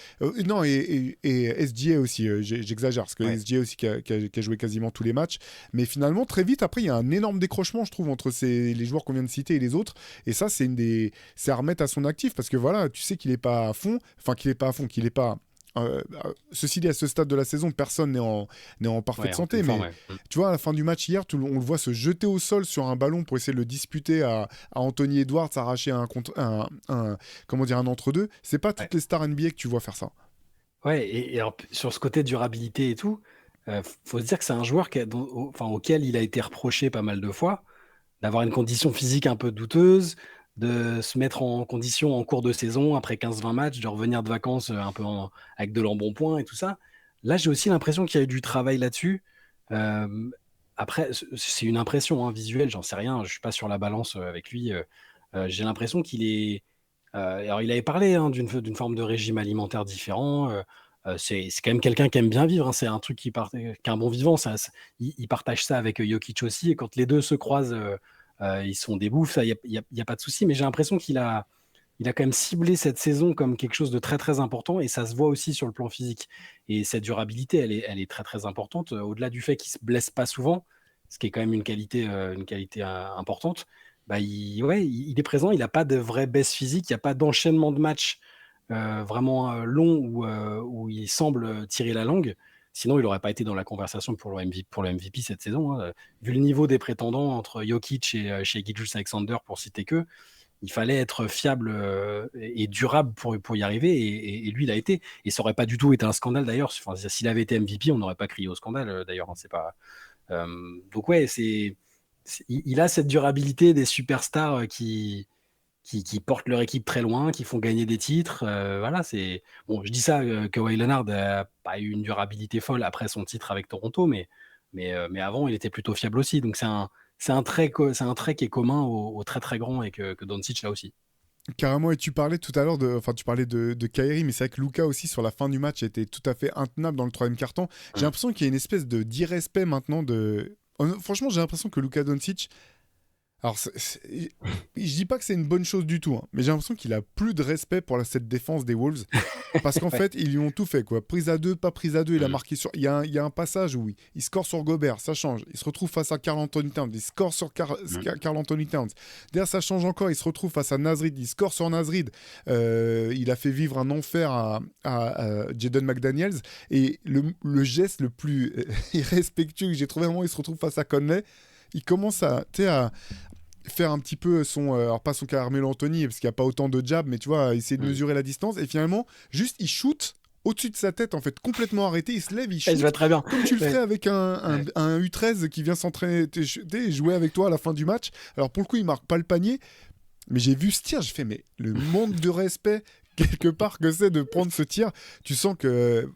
et SGA aussi, j'exagère, parce que
Ouais.
SGA aussi qui a joué quasiment tous les matchs. Mais finalement, très vite, après, il y a un énorme décrochement, je trouve, entre les joueurs qu'on vient de citer et les autres. Et ça, c'est à remettre à son actif, parce que voilà, tu sais qu'il n'est pas à fond, qu'il n'est pas. Ceci dit, à ce stade de la saison, personne n'est en parfaite
Ouais, en
santé,
pleine
mais
forme, ouais.
tu vois, à la fin du match hier, on le voit se jeter au sol sur un ballon pour essayer de le disputer à Anthony Edwards, arracher comment dire, un entre-deux. C'est pas toutes
Ouais.
les stars NBA que tu vois faire ça.
Ouais, et alors, sur ce côté durabilité et tout, faut se dire que c'est un joueur auquel il a été reproché pas mal de fois d'avoir une condition physique un peu douteuse, de se mettre en condition en cours de saison après 15-20 matchs, de revenir de vacances avec de l'embonpoint et tout ça. Là, j'ai aussi l'impression qu'il y a eu du travail là-dessus. Euh, Après, c'est une impression visuelle, j'en sais rien, je suis pas sur la balance avec lui. J'ai l'impression qu'il est. Alors, il avait parlé d'une forme de régime alimentaire différent. C'est quand même quelqu'un qui aime bien vivre. C'est un truc qui est un bon vivant. Il partage ça avec Jokic aussi. Et quand les deux se croisent, ils sont des bouffes. Il n'y a pas de souci. Mais j'ai l'impression il a quand même ciblé cette saison comme quelque chose de très très important. Et ça se voit aussi sur le plan physique. Et cette durabilité, elle est très très importante. Au-delà du fait qu'il ne se blesse pas souvent, ce qui est quand même une qualité importante. Bah, il est présent, il n'a pas de vraie baisse physique, il n'y a pas d'enchaînement de matchs vraiment long où il semble tirer la langue. Sinon, il n'aurait pas été dans la conversation pour le MVP cette saison, hein. Vu le niveau des prétendants entre Jokic et chez Gilgeous-Alexander, pour citer que, il fallait être fiable et durable pour y arriver, et lui, il a été. Et ça n'aurait pas du tout été un scandale d'ailleurs. Enfin, s'il avait été MVP, on n'aurait pas crié au scandale d'ailleurs, hein. C'est pas. Donc ouais, il a cette durabilité des superstars qui portent leur équipe très loin, qui font gagner des titres. Voilà, c'est bon. Je dis ça, Kawhi Leonard n'a pas eu une durabilité folle après son titre avec Toronto, mais avant, il était plutôt fiable aussi. Donc c'est un trait qui est commun aux très très grands et que Doncic a aussi.
Carrément, et tu parlais tout à l'heure tu parlais de Kyrie, mais c'est vrai que Luka aussi, sur la fin du match, était tout à fait intenable dans le troisième quart-temps. J'ai l'impression qu'il y a une espèce d'irrespect maintenant Franchement, j'ai l'impression que Luka Doncic. Alors, je dis pas que c'est une bonne chose du tout, hein, mais j'ai l'impression qu'il a plus de respect pour cette défense des Wolves. Parce qu'en
Ouais.
fait, ils lui ont tout fait, quoi. Prise à deux, pas prise à deux, il a marqué sur. Il y a un passage où il score sur Gobert, ça change. Il se retrouve face à Karl Anthony Towns, il score sur Karl Anthony Towns. Derrière, ça change encore, il se retrouve face à Nasrid, il score sur Nasrid. Il a fait vivre un enfer à Jaden McDaniels. Et le geste le plus irrespectueux que j'ai trouvé, vraiment, il se retrouve face à Conley. Il commence à faire un petit peu alors pas son Carmelo Anthony, parce qu'il n'y a pas autant de jab, mais tu vois, essayer de mesurer la distance. Et finalement, juste, il shoot au-dessus de sa tête, en fait, complètement arrêté. Il se lève, il
Je
shoot.
vois très bien.
Comme tu le
Ouais.
ferais avec un U13 qui vient s'entraîner et jouer avec toi à la fin du match. Alors pour le coup, il marque pas le panier. Mais j'ai vu ce tir, j'ai fait, mais le manque de respect, quelque part, que c'est de prendre ce tir. Tu sens que.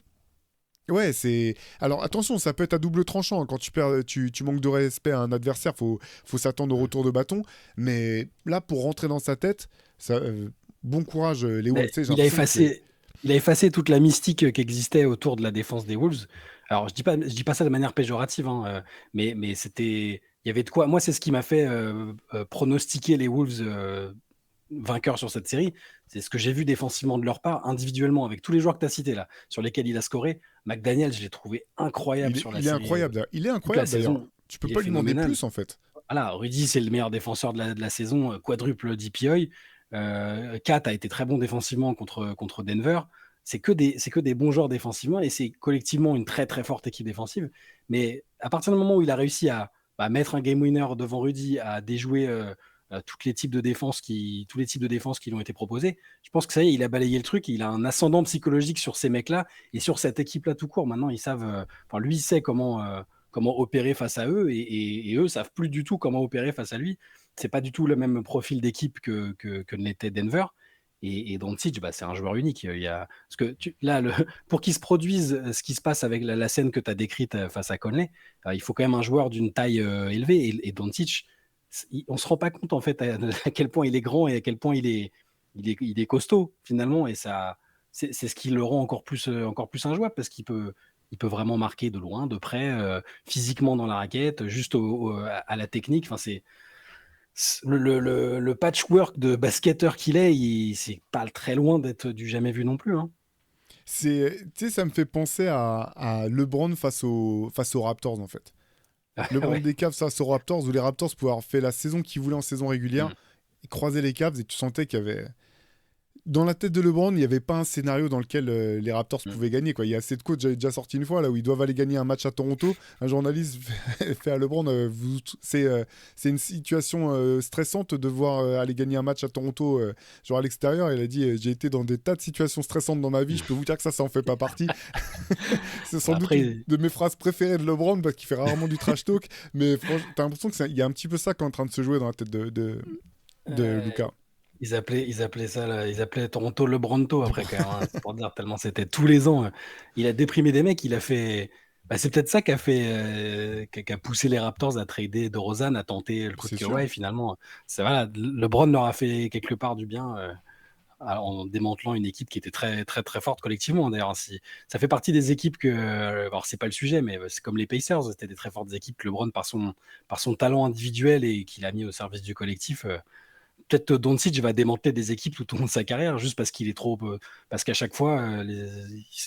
Ouais, c'est. Alors attention, ça peut être à double tranchant. Quand tu manques de respect à un adversaire, faut s'attendre au retour de bâton. Mais là, pour rentrer dans sa tête, bon courage, les Wolves. Tu sais, j'ai l'impression que
Il a effacé toute la mystique qui existait autour de la défense des Wolves. Alors, je dis pas ça de manière péjorative, hein, mais il y avait de quoi. Moi, c'est ce qui m'a fait pronostiquer les Wolves vainqueurs sur cette série. C'est ce que j'ai vu défensivement de leur part, individuellement, avec tous les joueurs que tu as cités là, sur lesquels il a scoré. McDaniel, je l'ai trouvé incroyable sur la
il est
série.
incroyable. Il est
Toute la
incroyable d'ailleurs.
saison,
Tu peux
il est
pas lui demander
phénoménal.
plus en fait.
Voilà, Rudy, c'est le meilleur défenseur de la saison, quadruple DPOY. Kat a été très bon défensivement contre Denver. C'est que des bons joueurs défensivement et c'est collectivement une très très forte équipe défensive. Mais à partir du moment où il a réussi à mettre un game winner devant Rudy, à déjouer tous les types de défense qui lui ont été proposés, je pense que ça y est, il a balayé le truc. Il a un ascendant psychologique sur ces mecs-là et sur cette équipe-là tout court. Maintenant, ils savent, lui, il sait comment opérer face à eux et eux savent plus du tout comment opérer face à lui. C'est pas du tout le même profil d'équipe que l'était Denver. Et Doncic, c'est un joueur unique. Parce que pour qu'il se produise ce qui se passe avec la scène que tu as décrite face à Conley, il faut quand même un joueur d'une taille élevée. Et Doncic, on se rend pas compte en fait à quel point il est grand et à quel point il est costaud finalement. Et ça, c'est ce qui le rend encore plus injouable parce qu'il peut il peut vraiment marquer de loin, de près, physiquement dans la raquette, juste à la technique. Enfin, le patchwork de basketteur qu'il est, c'est pas très loin d'être du jamais vu non plus. Hein.
Tu sais, ça me fait penser à LeBron face aux Raptors, en fait. LeBron
Ouais.
des Cavs face aux Raptors, où les Raptors pouvaient avoir fait la saison qu'ils voulaient en saison régulière,
Mm.
ils croisaient les Cavs et tu sentais qu'il y avait... Dans la tête de LeBron, il n'y avait pas un scénario dans lequel les Raptors
Mm.
pouvaient gagner, quoi. Il y a cette quote, j'avais déjà sorti une fois, là, où ils doivent aller gagner un match à Toronto. Un journaliste fait à LeBron, c'est une situation stressante de devoir aller gagner un match à Toronto, genre à l'extérieur. Il a dit, j'ai été dans des tas de situations stressantes dans ma vie, je peux vous dire que ça en fait pas partie. C'est sans doute une
Après,
de mes phrases préférées de LeBron, parce qu'il fait rarement du trash talk, mais franchement, t'as l'impression qu'il y a un petit peu ça qui est en train de se jouer dans la tête de
euh,
Luka.
ils appelaient ça, ils appelaient Toronto le Bronto après quand même. Hein, c'est pour dire tellement c'était tous les ans. Il a déprimé des mecs. Il a fait. Bah, c'est peut-être ça qui a fait, qui a poussé les Raptors à trader DeRozan, à tenter le coup de
C'est sûr.
Kawhi finalement. C'est voilà, LeBron leur a fait quelque part du bien. En démantelant une équipe qui était très très très forte collectivement. D'ailleurs, ça fait partie des équipes que, alors c'est pas le sujet, mais c'est comme les Pacers, c'était des très fortes équipes. LeBron par son talent individuel et qu'il a mis au service du collectif. Peut-être Doncic va démanteler des équipes tout au long de sa carrière juste parce qu'il est trop, parce qu'à chaque fois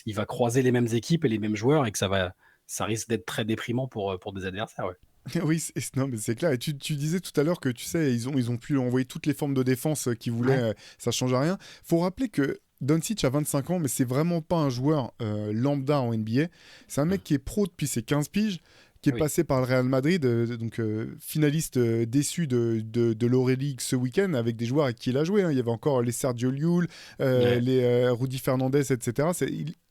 il va croiser les mêmes équipes et les mêmes joueurs et que ça risque d'être très déprimant pour des adversaires. Ouais.
Oui, non, mais c'est clair. Et tu disais tout à l'heure que tu sais, ils ont pu envoyer toutes les formes de défense qu'ils voulaient,
Ouais.
ça change rien. Faut rappeler que Doncic a 25 ans, mais c'est vraiment pas un joueur lambda en NBA. C'est un
Mm.
mec qui est pro depuis ses 15 piges, qui est
Oui.
passé par le Real Madrid, donc finaliste déçu de l'Euroleague ce week-end avec des joueurs avec qui il a joué. Hein. Il y avait encore les Sergio Llull,
Ouais.
les Rudy Fernandez, etc.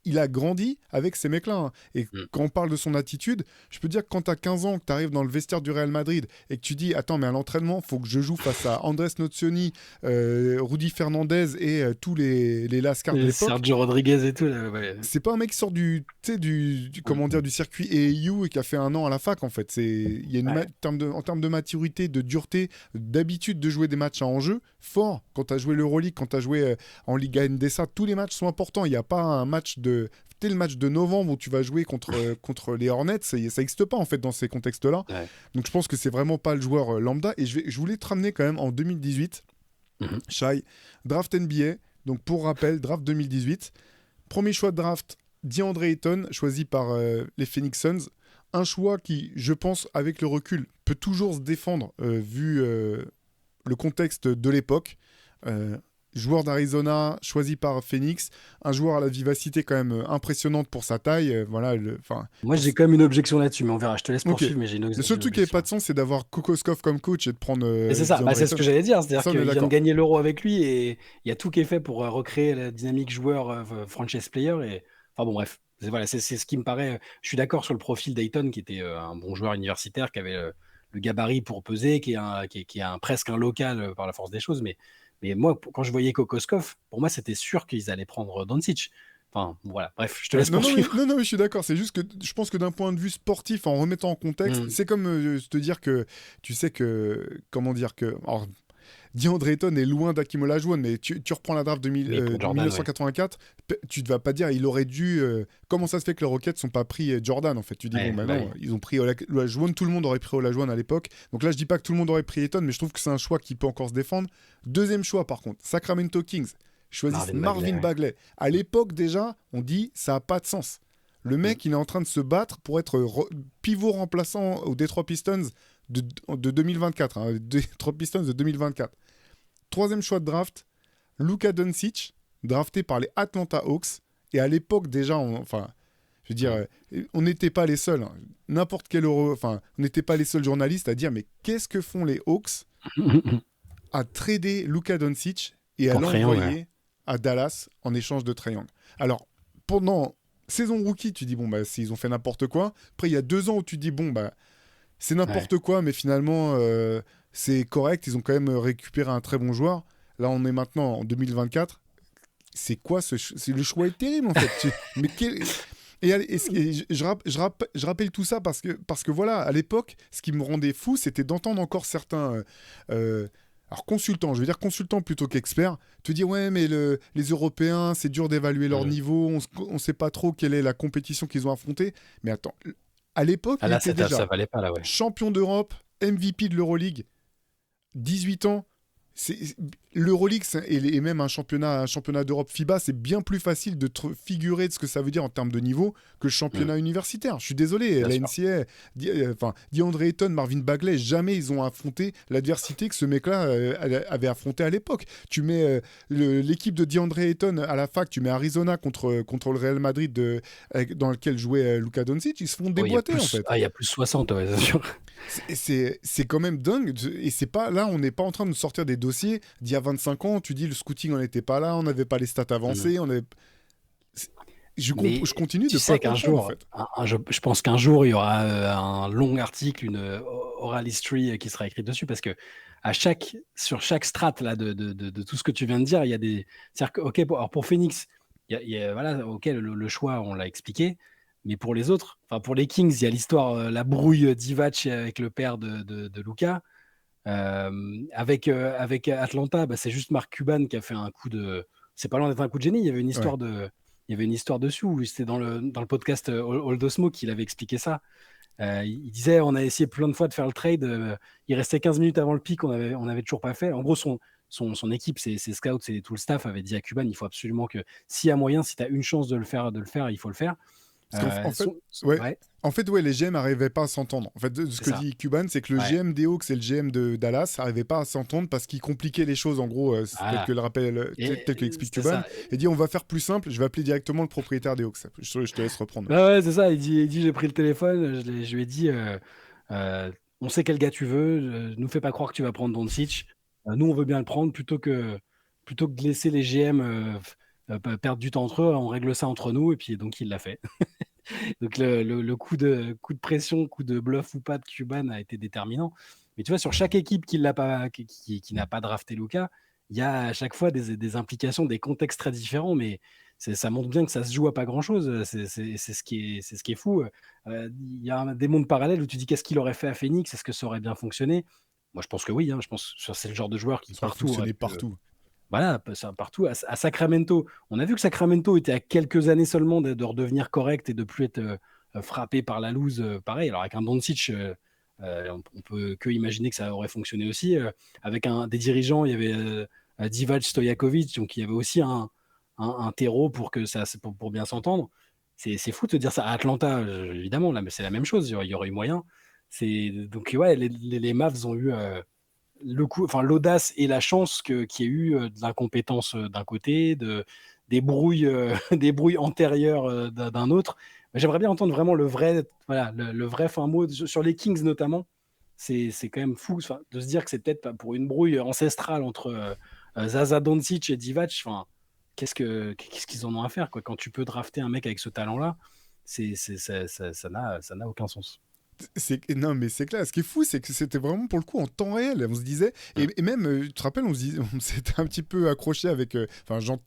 Il a grandi avec ces mecs-là. Hein. Et
Mm.
quand on parle de son attitude, je peux dire que quand tu as 15 ans, que tu arrives dans le vestiaire du Real Madrid et que tu dis attends, mais à l'entraînement, il faut que je joue face à Andrés Nocioni, Rudy Fernandez et tous les Lascars de
Et
l'époque.
Sergio Rodriguez et tout. Là, ouais.
C'est pas un mec qui sort tu sais, comment dire, du circuit EAU et qui a fait un an à la fac en fait. Il y a
Ouais.
en termes de maturité, de dureté, d'habitude de jouer des matchs à enjeu fort. Quand tu as joué l'Euroleague, quand tu as joué en Liga NDSA, tous les matchs sont importants. Il n'y a pas un match de le match de novembre où tu vas jouer contre les Hornets, ça n'existe pas en fait dans ces contextes-là.
Ouais.
Donc je pense que c'est vraiment pas le joueur lambda. Et je voulais te ramener quand même en 2018,
Mhm.
Shai, draft NBA. Donc pour rappel, draft 2018, premier choix de draft, DeAndre Ayton, choisi par les Phoenix Suns. Un choix qui, je pense, avec le recul, peut toujours se défendre vu le contexte de l'époque. Joueur d'Arizona, choisi par Phoenix, un joueur à la vivacité quand même impressionnante pour sa taille. Voilà,
Moi, j'ai quand même une objection là-dessus, mais on verra. Je te laisse
Ok.
poursuivre, mais j'ai
Le seul
une
truc qui n'avait
objection.
pas de sens, c'est d'avoir Kokoskov comme coach et de prendre
Et c'est ça,
DeAndre
c'est ce
Ayton.
que j'allais dire. C'est-à-dire
Ça, on
qu'il
est
vient de
d'accord.
gagner l'Euro avec lui et il y a tout qui est fait pour recréer la dynamique joueur franchise player. Et... Enfin bon, bref, c'est ce qui me paraît. Je suis d'accord sur le profil d'Ayton, qui était un bon joueur universitaire, qui avait le gabarit pour peser, qui est presque un local par la force des choses. Mais moi, quand je voyais Kokoskov, pour moi, c'était sûr qu'ils allaient prendre Doncic. Enfin, voilà, bref, je te laisse
Non,
poursuivre.
non, mais je suis d'accord. C'est juste que je pense que d'un point de vue sportif, en remettant en contexte,
Mm.
c'est comme te dire que tu sais que. Comment dire que. Alors, DeAndre Ayton est loin d'Hakeem Olajuwon, mais tu reprends la draft de
Mais pour Jordan,
1984, tu ne vas pas dire il aurait dû. Comment ça se fait que les Rockets sont pas pris Jordan en fait? Tu dis
Ouais,
bon,
bah
maintenant,
oui.
ils ont pris Olajuwon, tout le monde aurait pris Olajuwon à l'époque. Donc là, je dis pas que tout le monde aurait pris Ayton, mais je trouve que c'est un choix qui peut encore se défendre. Deuxième choix, par contre, Sacramento Kings choisissent Marvin Bagley. À l'époque, déjà, on dit ça a pas de sens. Le mec, il est en train de se battre pour être pivot remplaçant aux Detroit Pistons de 2024. Hein, Detroit Pistons de 2024. Troisième choix de draft, Luka Doncic, drafté par les Atlanta Hawks. Et à l'époque, déjà, je veux dire, on n'était pas les seuls. Hein. N'importe quel on n'était pas les seuls journalistes à dire mais qu'est-ce que font les Hawks à trader Luka Doncic et à
Pour Trae Young,
l'envoyer à Dallas en échange de Trae Young. Alors, pendant saison rookie, tu dis, bon, bah, ils ont fait n'importe quoi. Après, il y a 2 ans où tu dis, bon, bah, c'est n'importe quoi, mais finalement, c'est correct. Ils ont quand même récupéré un très bon joueur. Là, on est maintenant en 2024. C'est quoi le choix est terrible, en fait. Mais je rappelle tout ça parce que voilà, à l'époque, ce qui me rendait fou, c'était d'entendre encore certains... alors consultant, je veux dire consultant plutôt qu'expert, te dire ouais mais les Européens c'est dur d'évaluer leur niveau, on sait pas trop quelle est la compétition qu'ils ont affrontée, mais attends, à l'époque
Ah
il
là,
était déjà
ça valait pas là, ouais.
champion d'Europe, MVP de l'Euroleague, 18 ans. L'Euroleague et même un championnat d'Europe FIBA, c'est bien plus facile de te figurer de ce que ça veut dire en termes de niveau que le championnat universitaire. Je suis désolé,
Bien
la
sûr.
NCAA, DeAndre Ayton, Marvin Bagley, jamais ils ont affronté l'adversité que ce mec-là avait affronté à l'époque. Tu mets l'équipe de DeAndre Ayton à la fac, tu mets Arizona contre le Real Madrid dans lequel jouait Luka Doncic, ils se font
Oh,
déboîter en fait.
il y a plus 60, ouais, c'est sûr.
C'est quand même dingue. Et c'est pas là, on n'est pas en train de nous sortir des dossiers d'il y a 25 ans. Tu dis le scouting, on n'était pas là, on n'avait pas les stats avancées.
Mais
Je continue
tu
de
sais
pas
qu'un
comprendre en
jour,
fait.
je pense qu'un jour, il y aura un long article, une oral history qui sera écrite dessus, parce que sur chaque strate là, de tout ce que tu viens de dire, il y a des. C'est-à-dire que, ok, alors pour Phoenix, voilà, ok, le choix, on l'a expliqué, mais pour les autres, enfin pour les Kings, il y a l'histoire, la brouille Divac avec le père de Luka. Avec Atlanta, bah, c'est juste Mark Cuban qui a fait un coup de. C'est pas loin d'être un coup de génie. Il y avait une histoire dessus où c'était dans le podcast All the Smoke qu'il avait expliqué ça. Il disait on a essayé plein de fois de faire le trade. Il restait 15 minutes avant le pic, on avait toujours pas fait. En gros, son équipe, ses scouts, tout le staff avait dit à Cuban il faut absolument que s'il y a moyen, si tu as une chance de le faire, il faut le faire.
Parce qu'en
Ouais,
en fait, ouais, les GM n'arrivaient pas à s'entendre. En fait, ce que
ça.
dit Cuban, c'est que le
Ouais.
GM des Hawks et le GM de Dallas n'arrivaient pas à s'entendre parce qu'ils compliquaient les choses, en gros, tel
Voilà.
tel que l'explique
C'est
Cuban.
ça.
Et dit on va faire plus simple, je vais appeler directement le propriétaire des Hawks. Je te laisse reprendre.
Ouais, c'est ça. Il dit j'ai pris le téléphone, je lui ai dit on sait quel gars tu veux, nous fais pas croire que tu vas prendre Doncic. Nous, on veut bien le prendre plutôt que de laisser les GM perdre du temps entre eux, on règle ça entre nous. Et puis, donc, il l'a fait. Donc, le coup de pression, coup de bluff ou pas de Cuban a été déterminant. Mais tu vois, sur chaque équipe qui n'a pas drafté Luka, il y a à chaque fois des implications, des contextes très différents. Mais ça montre bien que ça se joue à pas grand-chose. C'est ce qui est fou. Il y a des mondes parallèles où tu dis qu'est-ce qu'il aurait fait à Phoenix, est-ce que ça aurait bien fonctionné? Moi, je pense que oui. Je pense que c'est le genre de joueur qui
Ça aurait
partout aurait
fonctionné
pu,
partout.
voilà, partout. À Sacramento, on a vu que Sacramento était à quelques années seulement de redevenir correct et de plus être frappé par la loose. Pareil, alors avec un Doncic, on peut que imaginer que ça aurait fonctionné aussi. Avec des dirigeants, il y avait Divac, Stojakovic, donc il y avait aussi un terreau pour bien s'entendre. C'est fou de te dire ça. À Atlanta, évidemment, là, mais c'est la même chose. Il y aurait eu moyen. Donc ouais, les Mavs ont eu l'audace et la chance qu'il y ait eu de l'incompétence d'un côté, des brouilles, des brouilles antérieures d'un autre. Mais j'aimerais bien entendre vraiment le vrai fin mot sur les Kings notamment. C'est quand même fou de se dire que c'est peut-être pour une brouille ancestrale entre Zaza Doncic et Divac. Enfin, qu'est-ce qu'ils en ont à faire quoi, quand tu peux drafter un mec avec ce talent-là, ça n'a aucun sens.
Non, mais c'est clair. Ce qui est fou, c'est que c'était vraiment pour le coup en temps réel. On se disait, et même, tu te rappelles, on s'était un petit peu accroché avec,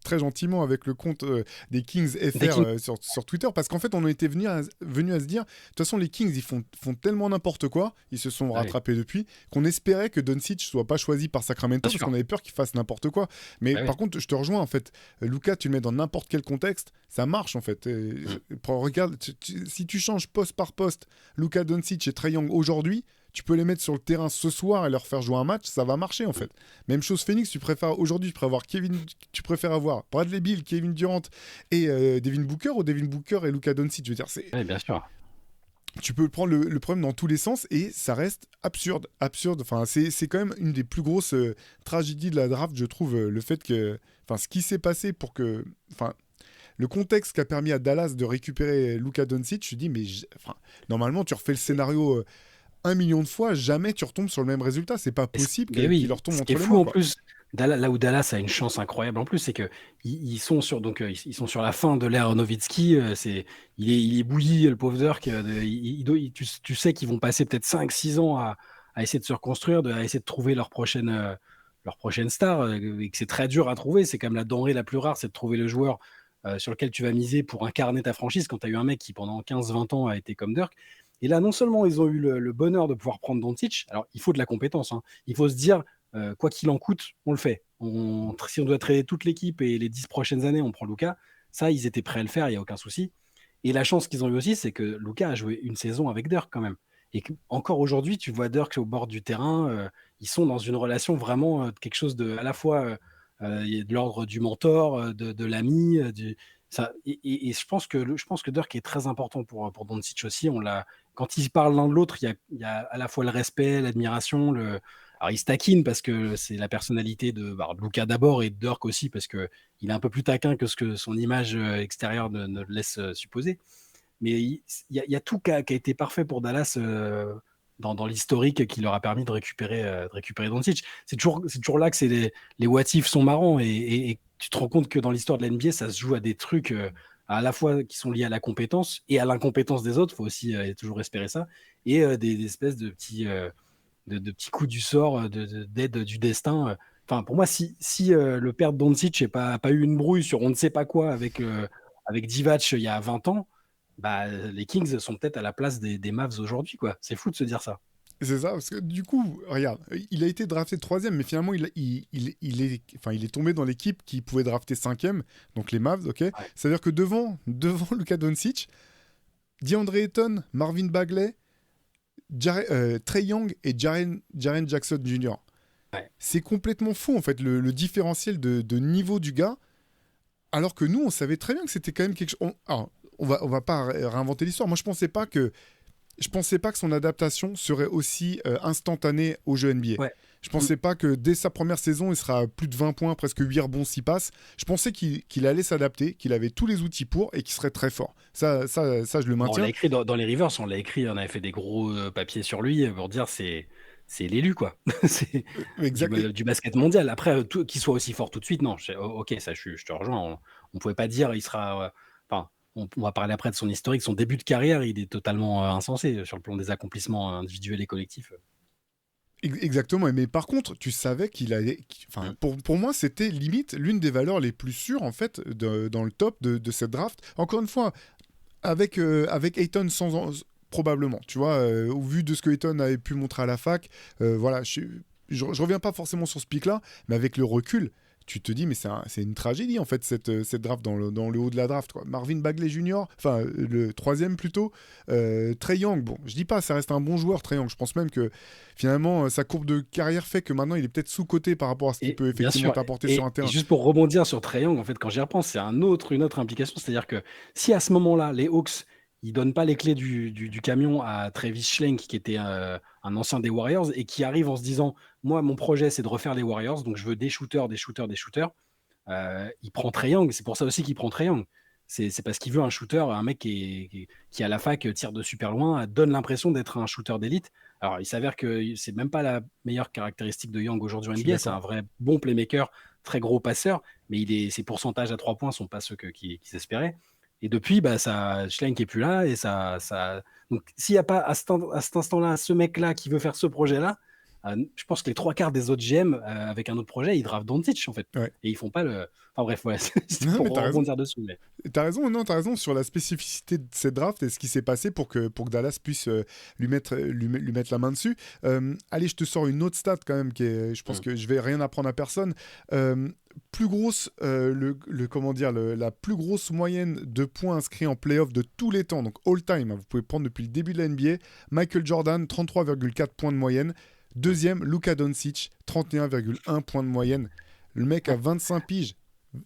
très gentiment avec le compte des Kings FR sur Twitter, parce qu'en fait, on en était venu à se dire, de toute façon, les Kings, ils font tellement n'importe quoi, ils se sont rattrapés depuis, qu'on espérait que Doncic soit pas choisi par Sacramento, parce qu'on avait peur qu'il fasse n'importe quoi. Mais par contre, je te rejoins, en fait, Luka, tu le mets dans n'importe quel contexte, ça marche, en fait. Regarde, si tu changes poste par poste, Luka Doncic et Trae Young aujourd'hui, tu peux les mettre sur le terrain ce soir et leur faire jouer un match, ça va marcher en fait. Même chose Phoenix, tu préfères avoir Bradley Beal, Kevin Durant et Devin Booker, ou Devin Booker et Luka Doncic. Je veux dire,
Oui, bien sûr.
Tu peux prendre le problème dans tous les sens et ça reste absurde. Enfin, c'est quand même une des plus grosses tragédies de la draft, je trouve, le fait que, ce qui s'est passé pour que, le contexte qui a permis à Dallas de récupérer Luka Doncic, je dis, mais normalement, tu refais le scénario 1 million de fois, jamais tu retombes sur le même résultat. C'est pas possible qu'il leur tombe entre les mains.
Ce qui est fou en plus, là où Dallas a une chance incroyable en plus, c'est que ils sont sur la fin de l'ère Nowitzki. Il est bouilli, le pauvre Dirk. Tu sais qu'ils vont passer peut-être 5-6 ans à essayer de se reconstruire, à essayer de trouver leur prochaine star, et que c'est très dur à trouver. C'est quand même la denrée la plus rare, c'est de trouver le joueur sur lequel tu vas miser pour incarner ta franchise quand tu as eu un mec qui pendant 15-20 ans a été comme Dirk. Et là, non seulement ils ont eu le bonheur de pouvoir prendre Doncic, alors il faut de la compétence, hein. Il faut se dire quoi qu'il en coûte, on le fait. Si on doit trader toute l'équipe et les 10 prochaines années, on prend Luka. Ça, ils étaient prêts à le faire, il n'y a aucun souci. Et la chance qu'ils ont eu aussi, c'est que Luka a joué une saison avec Dirk quand même. Et encore aujourd'hui, tu vois Dirk au bord du terrain, ils sont dans une relation vraiment quelque chose de à la fois de l'ordre du mentor, de l'ami, et je pense que Dirk est très important pour Doncic aussi. Quand ils parlent l'un de l'autre, il y a à la fois le respect, l'admiration, alors ils se taquinent parce que c'est la personnalité de Luka d'abord et de Dirk aussi parce que il est un peu plus taquin que ce que son image extérieure ne le laisse supposer. Mais il y a tout qui a été parfait pour Dallas dans l'historique qui leur a permis de récupérer Doncic. C'est toujours là que les what if sont marrants et tu te rends compte que dans l'histoire de la NBA, ça se joue à des trucs à la fois qui sont liés à la compétence et à l'incompétence des autres. Il faut aussi toujours espérer ça. Et des espèces de petits coups du sort, d'aide du destin. Enfin, pour moi, si le père de Doncic n'a pas eu une brouille sur on ne sait pas quoi avec Divac il y a 20 ans, bah, les Kings sont peut-être à la place des Mavs aujourd'hui, quoi. C'est fou de se dire ça.
C'est ça, parce que du coup, regarde, il a été drafté 3e, mais finalement, il est tombé dans l'équipe qui pouvait drafter 5e, donc les Mavs, ok.
Ouais.
C'est-à-dire que devant Luka Doncic, DeAndre Ayton, Marvin Bagley, Trae Young et Jaren Jackson Jr.
Ouais.
C'est complètement fou, en fait, le différentiel de niveau du gars, alors que nous, on savait très bien que c'était quand même quelque chose... On va pas réinventer l'histoire. Moi, je pensais pas que son adaptation serait aussi instantanée au jeu NBA.
Ouais.
Je pensais pas que dès sa première saison, il sera à plus de 20 points, presque 8 rebonds s'il passe. Je pensais qu'il allait s'adapter, qu'il avait tous les outils pour et qu'il serait très fort. Ça, je le
On
maintiens.
l'a écrit dans les Rivers, on avait fait des gros papiers sur lui pour dire c'est l'élu, quoi. C'est du basket mondial. Après, qu'il soit aussi fort tout de suite, non. Ok, ça, je te rejoins. On pouvait pas dire il sera... on va parler après de son historique, son début de carrière, il est totalement insensé sur le plan des accomplissements individuels et collectifs.
Exactement, mais par contre, tu savais qu'il allait... Pour moi, c'était limite l'une des valeurs les plus sûres, en fait, dans le top de cette draft. Encore une fois, avec Ayton probablement, tu vois, au vu de ce que Ayton avait pu montrer à la fac, voilà, je reviens pas forcément sur ce pic-là, mais avec le recul, tu te dis, mais c'est une tragédie, en fait, cette draft dans le haut de la draft, quoi. Marvin Bagley Jr., enfin, le 3e plutôt, Trae Young, bon, je dis pas, ça reste un bon joueur, Trae Young, je pense même que, finalement, sa courbe de carrière fait que maintenant, il est peut-être sous-coté par rapport à ce qu'il peut effectivement t'apporter sur un terrain.
Et juste pour rebondir sur Trae Young, en fait, quand j'y repense, c'est une autre implication, c'est-à-dire que si à ce moment-là, les Hawks, ils donnent pas les clés du camion à Travis Schlenk, qui était un ancien des Warriors, et qui arrive en se disant, moi, mon projet, c'est de refaire les Warriors, donc je veux des shooters. Il prend Trae Young, c'est pour ça aussi qu'il prend Trae Young. C'est parce qu'il veut un shooter, un mec qui à la fac tire de super loin, donne l'impression d'être un shooter d'élite. Alors, il s'avère que c'est même pas la meilleure caractéristique de Young aujourd'hui en NBA, c'est un vrai bon playmaker, très gros passeur, mais ses pourcentages à 3 points sont pas ceux qu'ils espéraient. Et depuis, Schlenk est plus là. Donc, s'il n'y a pas à cet instant-là, ce mec-là qui veut faire ce projet-là, je pense que les 3 quarts des autres GM avec un autre projet, ils draftent Doncic, en fait.
Ouais.
Et ils font pas le... Enfin bref, ouais, c'est pour rebondir dessus. Mais...
T'as raison sur la spécificité de cette draft et ce qui s'est passé pour que Dallas puisse lui mettre la main dessus. Allez, je te sors une autre stat quand même, je pense que je vais rien apprendre à personne. Plus grosse, la plus grosse moyenne de points inscrits en playoff de tous les temps, donc all time, vous pouvez prendre depuis le début de la NBA. Michael Jordan, 33,4 points de moyenne. Deuxième, Luka Doncic, 31,1 points de moyenne. Le mec a 25 piges.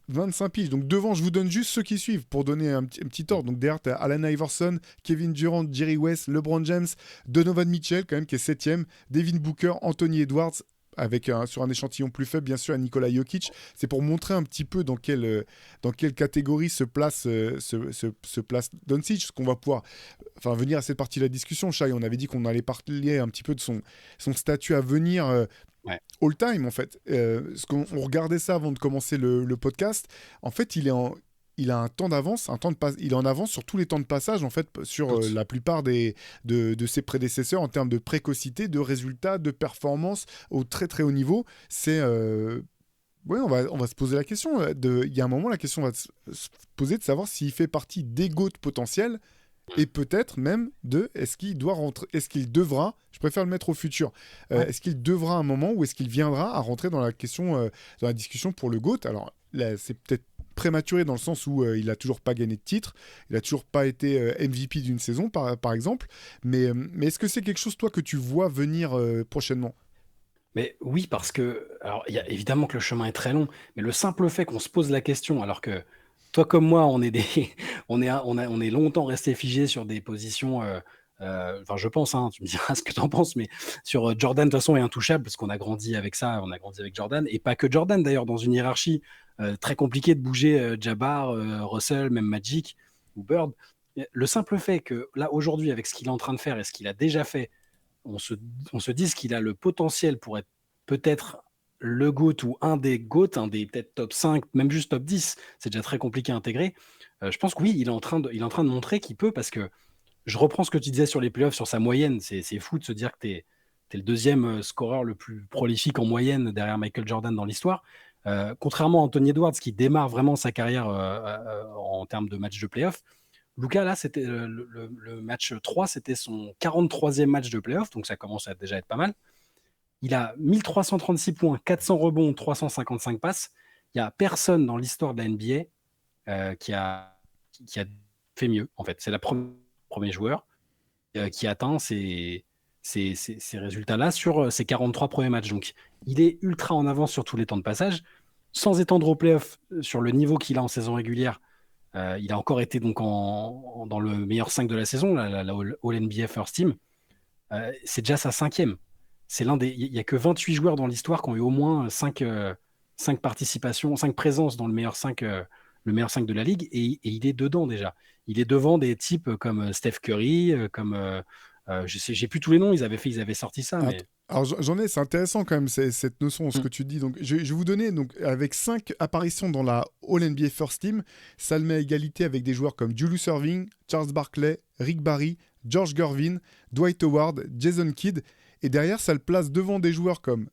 25 piges. Donc devant, je vous donne juste ceux qui suivent pour donner un petit ordre. Donc derrière, tu as Allen Iverson, Kevin Durant, Jerry West, LeBron James, Donovan Mitchell, quand même, qui est 7e, Devin Booker, Anthony Edwards, sur un échantillon plus faible, bien sûr, à Nikola Jokic. C'est pour montrer un petit peu dans quelle catégorie se place Doncic, ce qu'on va pouvoir venir à cette partie de la discussion. Shai, on avait dit qu'on allait parler un petit peu de son statut à venir all-time, en fait. On regardait ça avant de commencer le podcast. En fait, il a un temps d'avance, il est en avance sur tous les temps de passage, en fait, sur la plupart de ses prédécesseurs en termes de précocité, de résultats, de performance au très très haut niveau. On va se poser la question. Il y a un moment, la question va se poser de savoir s'il fait partie des GOAT potentiels et peut-être même de est-ce qu'il doit rentrer, est-ce qu'il devra, je préfère le mettre au futur,
Ouais.
est-ce qu'il devra un moment ou est-ce qu'il viendra à rentrer dans la question, dans la discussion pour le GOAT. Alors là, c'est peut-être prématuré dans le sens où il a toujours pas gagné de titre, il a toujours pas été MVP d'une saison par exemple, mais est-ce que c'est quelque chose toi que tu vois venir prochainement?
Mais oui, parce que, alors, il y a évidemment que le chemin est très long, mais le simple fait qu'on se pose la question, alors que toi comme moi, on est des, on est longtemps resté figé sur des positions, enfin, je pense, hein, tu me diras ce que tu en penses, mais sur Jordan, de toute façon, est intouchable parce qu'on a grandi avec ça, on a grandi avec Jordan, et pas que Jordan d'ailleurs, dans une hiérarchie très compliquée de bouger Jabbar, Russell, même Magic ou Bird. Le simple fait que là, aujourd'hui, avec ce qu'il est en train de faire et ce qu'il a déjà fait, on se, on se dise qu'il a le potentiel pour être peut-être le GOAT ou un des GOAT, un des peut-être top 5, même juste top 10, c'est déjà très compliqué à intégrer. Je pense que oui, il est en train de montrer qu'il peut, parce que je reprends ce que tu disais sur les playoffs, sur sa moyenne. C'est fou de se dire que tu es le deuxième scoreur le plus prolifique en moyenne derrière Michael Jordan dans l'histoire. Contrairement à Anthony Edwards, qui démarre vraiment sa carrière en termes de match de playoff, Luka, là, c'était le match 3, c'était son 43e match de playoff, donc ça commence à déjà être pas mal. Il a 1336 points, 400 rebonds, 355 passes. Il n'y a personne dans l'histoire de la NBA qui a fait mieux, en fait. C'est le premier joueur qui atteint ces résultats-là sur ses 43 premiers matchs. Donc, il est ultra en avance sur tous les temps de passage. Sans étendre au playoff sur le niveau qu'il a en saison régulière, il a encore été donc dans le meilleur 5 de la saison, la All-NBA First Team. C'est déjà sa 5e. Il n'y a que 28 joueurs dans l'histoire qui ont eu au moins 5 participations, 5 présences dans le meilleur 5 de la ligue, et il est dedans déjà. Il est devant des types comme Steph Curry, comme j'ai plus tous les noms, ils avaient sorti ça. Mais...
Alors j'en ai, c'est intéressant quand même cette notion, ce que tu dis. Donc je vais vous donner, donc avec 5 apparitions dans la All-NBA First Team, ça le met à égalité avec des joueurs comme Julius Erving, Charles Barkley, Rick Barry, George Gervin, Dwight Howard, Jason Kidd, et derrière ça le place devant des joueurs comme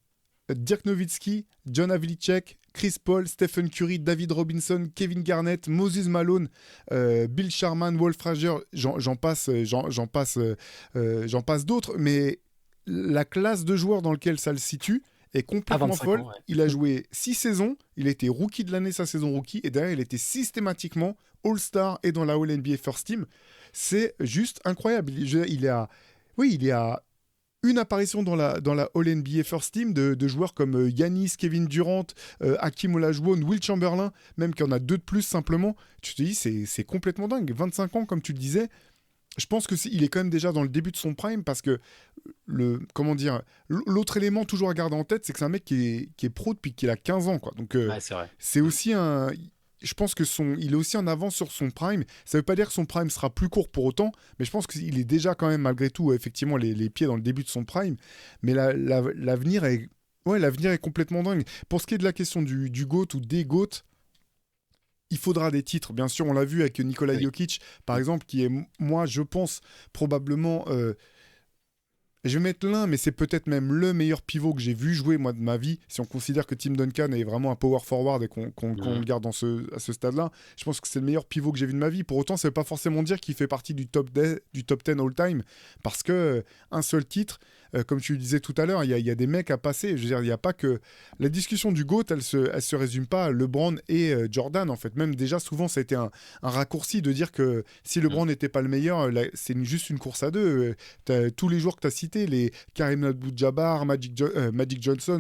Dirk Nowitzki, John Havlicek, Chris Paul, Stephen Curry, David Robinson, Kevin Garnett, Moses Malone, Bill Sharman, Wolf Frazier, j'en passe d'autres, mais la classe de joueurs dans lequel ça le situe est complètement folle.
Ouais.
Il a joué 6 saisons, il a été rookie de l'année sa saison rookie, et derrière il était systématiquement All-Star et dans la All-NBA First Team. C'est juste incroyable. Il est à une apparition dans la All-NBA First Team de joueurs comme Giannis, Kevin Durant, Hakeem Olajuwon, Will Chamberlain, même qu'il y en a 2 de plus simplement. Tu te dis, c'est complètement dingue. 25 ans, comme tu le disais. Je pense qu'il est quand même déjà dans le début de son prime, parce que l'autre élément toujours à garder en tête, c'est que c'est un mec qui est pro depuis qu'il a 15 ans, quoi. Donc
Ouais, c'est vrai.
c'est aussi je pense que il est aussi en avance sur son prime. Ça veut pas dire que son prime sera plus court pour autant, mais je pense qu'il est déjà quand même malgré tout effectivement les pieds dans le début de son prime. Mais l'avenir est complètement dingue. Pour ce qui est de la question du GOAT ou des GOAT, il faudra des titres, bien sûr. On l'a vu avec Nikola Jokic, par exemple, qui est, moi, je pense, probablement... je vais mettre l'un, mais c'est peut-être même le meilleur pivot que j'ai vu jouer, moi, de ma vie. Si on considère que Tim Duncan est vraiment un power forward et qu'on le garde à ce stade-là, je pense que c'est le meilleur pivot que j'ai vu de ma vie. Pour autant, ça ne veut pas forcément dire qu'il fait partie du top 10 all-time, parce que un seul titre... comme tu le disais tout à l'heure, il y a des mecs à passer. Je veux dire, il n'y a pas que... La discussion du GOAT, elle se résume pas à LeBron et Jordan, en fait. Même déjà, souvent, ça a été un raccourci de dire que si LeBron n'était pas le meilleur, c'est juste une course à deux. Tous les joueurs que tu as cités, les Kareem Abdul-Jabbar, Magic Johnson,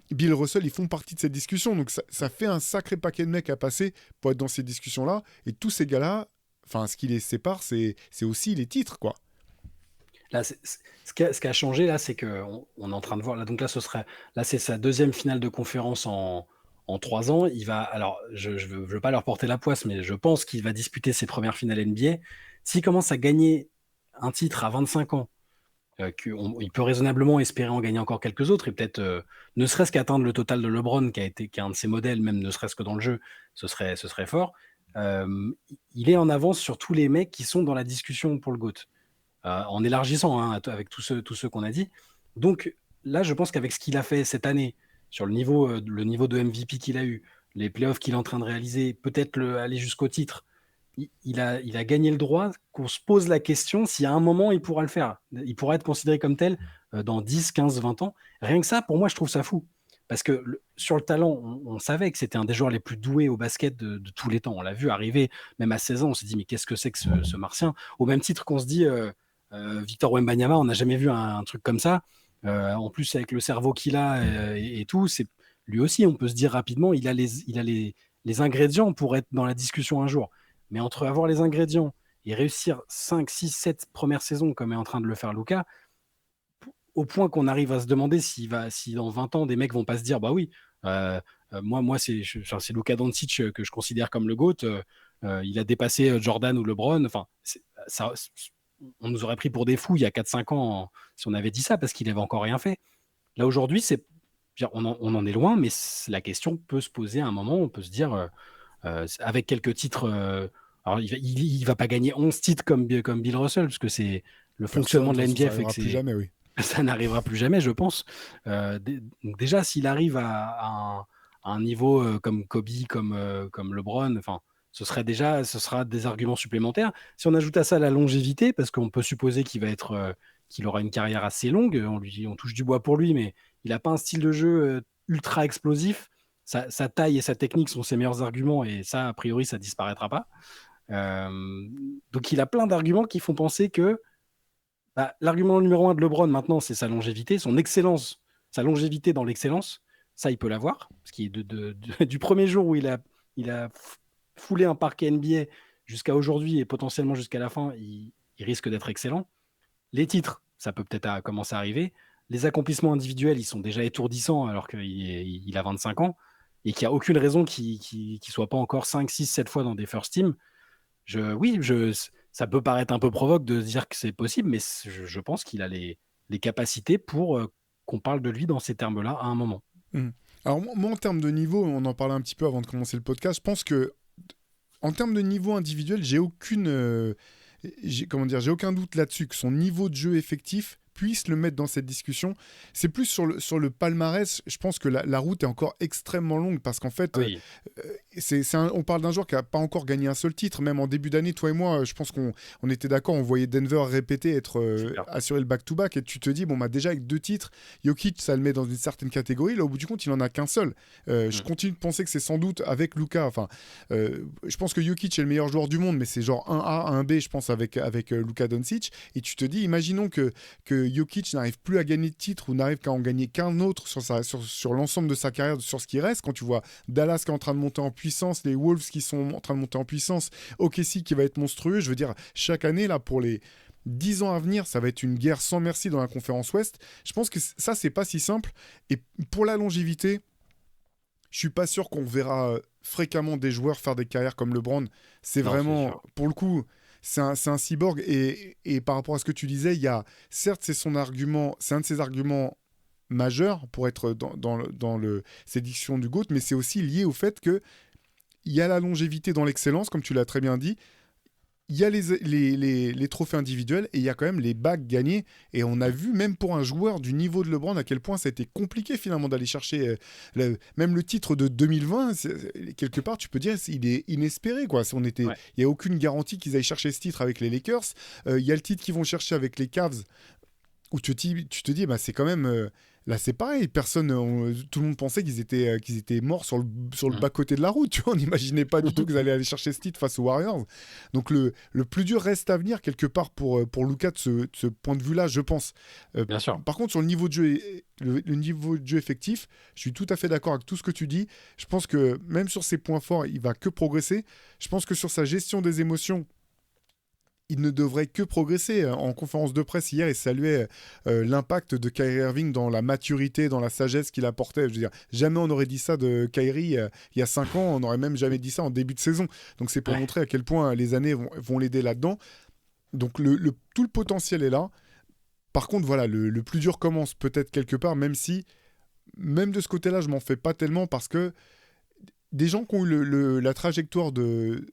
Bill Russell, ils font partie de cette discussion. Donc, ça fait un sacré paquet de mecs à passer pour être dans ces discussions-là. Et tous ces gars-là, ce qui les sépare, c'est aussi les titres, quoi.
Là, ce qui a changé, là, c'est qu'on est en train de voir. Là, donc là, c'est sa 2e finale de conférence en 3 ans. Alors, je veux pas leur porter la poisse, mais je pense qu'il va disputer ses premières finales NBA. S'il commence à gagner un titre à 25 ans, il peut raisonnablement espérer en gagner encore quelques autres, et peut-être ne serait-ce qu'atteindre le total de LeBron, qui est un de ses modèles, même ne serait-ce que dans le jeu, ce serait fort. Il est en avance sur tous les mecs qui sont dans la discussion pour le GOAT. En élargissant avec tous ceux qu'on a dit. Donc là, je pense qu'avec ce qu'il a fait cette année, sur le niveau de MVP qu'il a eu, les playoffs qu'il est en train de réaliser, peut-être aller jusqu'au titre, il a gagné le droit qu'on se pose la question si à un moment il pourra le faire. Il pourra être considéré comme tel dans 10, 15, 20 ans. Rien que ça, pour moi, je trouve ça fou. Parce que sur le talent, on savait que c'était un des joueurs les plus doués au basket de tous les temps. On l'a vu arriver, même à 16 ans, on s'est dit, mais qu'est-ce que c'est que ce Martien? Au même titre qu'on se dit, Victor Wembanyama, on n'a jamais vu un truc comme ça. En plus, avec le cerveau qu'il a et tout, lui aussi, on peut se dire rapidement, il a les ingrédients pour être dans la discussion un jour. Mais entre avoir les ingrédients et réussir 5, 6, 7 premières saisons, comme est en train de le faire Luka, au point qu'on arrive à se demander si dans 20 ans, des mecs vont pas se dire, bah oui, moi c'est Luka Doncic que je considère comme le GOAT, il a dépassé Jordan ou LeBron, enfin, on nous aurait pris pour des fous il y a 4-5 ans si on avait dit ça, parce qu'il n'avait encore rien fait. Là, aujourd'hui, on en est loin, mais la question peut se poser à un moment, on peut se dire, avec quelques titres, alors il va pas gagner 11 titres comme Bill Russell, parce que c'est le fonctionnement de la NBA fait que
plus jamais, oui.
ça n'arrivera plus jamais, je pense. Donc déjà, s'il arrive à un niveau comme Kobe, comme LeBron, enfin, ce sera des arguments supplémentaires. Si on ajoute à ça la longévité, parce qu'on peut supposer qu'il aura une carrière assez longue, on touche du bois pour lui, mais il n'a pas un style de jeu ultra explosif. Sa taille et sa technique sont ses meilleurs arguments, et ça, a priori, ça disparaîtra pas. Donc il a plein d'arguments qui font penser que l'argument numéro 1 de LeBron maintenant, c'est sa longévité, son excellence, sa longévité dans l'excellence. Ça, il peut l'avoir, parce qu'il du premier jour où il a foulé un parquet NBA jusqu'à aujourd'hui et potentiellement jusqu'à la fin, il risque d'être excellent. Les titres, ça peut peut-être commencer à arriver. Les accomplissements individuels, ils sont déjà étourdissants alors qu'il a 25 ans et qu'il n'y a aucune raison qu'il ne soit pas encore 5, 6, 7 fois dans des first teams. Ça peut paraître un peu provoque de dire que c'est possible, mais je pense qu'il a les capacités pour qu'on parle de lui dans ces termes-là à un moment.
Alors moi, en termes de niveau, on en parlait un petit peu avant de commencer le podcast, je pense que en termes de niveau individuel, j'ai aucun doute là-dessus que son niveau de jeu effectif puisse le mettre dans cette discussion. C'est plus sur le palmarès, je pense que la route est encore extrêmement longue parce qu'en fait,
oui.
On parle d'un joueur qui n'a pas encore gagné un seul titre. Même en début d'année, toi et moi, je pense qu'on était d'accord, on voyait Denver répéter, assurer le back-to-back et tu te dis, bon, déjà avec 2 titres, Jokic, ça le met dans une certaine catégorie. Là, au bout du compte, il n'en a qu'un seul. Je continue de penser que c'est sans doute avec Luka. Enfin, je pense que Jokic est le meilleur joueur du monde, mais c'est genre 1A, 1B, je pense, avec Luka Doncic. Et tu te dis, imaginons que Jokic n'arrive plus à gagner de titre ou n'arrive qu'à en gagner qu'un autre sur l'ensemble de sa carrière, sur ce qui reste. Quand tu vois Dallas qui est en train de monter en puissance, les Wolves qui sont en train de monter en puissance, OKC qui va être monstrueux, je veux dire, chaque année, là, pour les 10 ans à venir, ça va être une guerre sans merci dans la conférence Ouest. Je pense que ça, c'est pas si simple. Et pour la longévité, je suis pas sûr qu'on verra fréquemment des joueurs faire des carrières comme LeBron. C'est vraiment, pour le coup, c'est un cyborg. Et par rapport à ce que tu disais, il y a, certes, c'est un de ses arguments majeurs pour être dans sédition du GOAT, mais c'est aussi lié au fait que il y a la longévité dans l'excellence, comme tu l'as très bien dit. Il y a les trophées individuels et il y a quand même les bagues gagnées. Et on a vu, même pour un joueur du niveau de LeBron, à quel point ça a été compliqué finalement d'aller chercher même le titre de 2020. Quelque part, tu peux dire il est inespéré, quoi. Il n'y a aucune garantie qu'ils aillent chercher ce titre avec les Lakers. Il y a le titre qu'ils vont chercher avec les Cavs, où tu te dis, c'est quand même... Là, c'est pareil, tout le monde pensait qu'ils étaient morts sur le bas-côté de la route, tu vois, on n'imaginait pas du tout qu'ils allaient aller chercher ce titre face aux Warriors. Donc le plus dur reste à venir quelque part pour Luka de ce point de vue-là, je pense.
Bien sûr.
Par contre, sur le niveau de jeu, le niveau de jeu effectif, je suis tout à fait d'accord avec tout ce que tu dis. Je pense que même sur ses points forts, il va que progresser. Je pense que sur sa gestion des émotions, il ne devrait que progresser. En conférence de presse hier, il saluait l'impact de Kyrie Irving dans la maturité, dans la sagesse qu'il apportait. Je veux dire, jamais on aurait dit ça de Kyrie il y a 5 ans, on n'aurait même jamais dit ça en début de saison. Donc c'est pour montrer à quel point les années vont l'aider là-dedans. Donc tout le potentiel est là. Par contre, voilà, le plus dur commence peut-être quelque part, même de ce côté-là, je m'en fais pas tellement parce que des gens qui ont eu la trajectoire de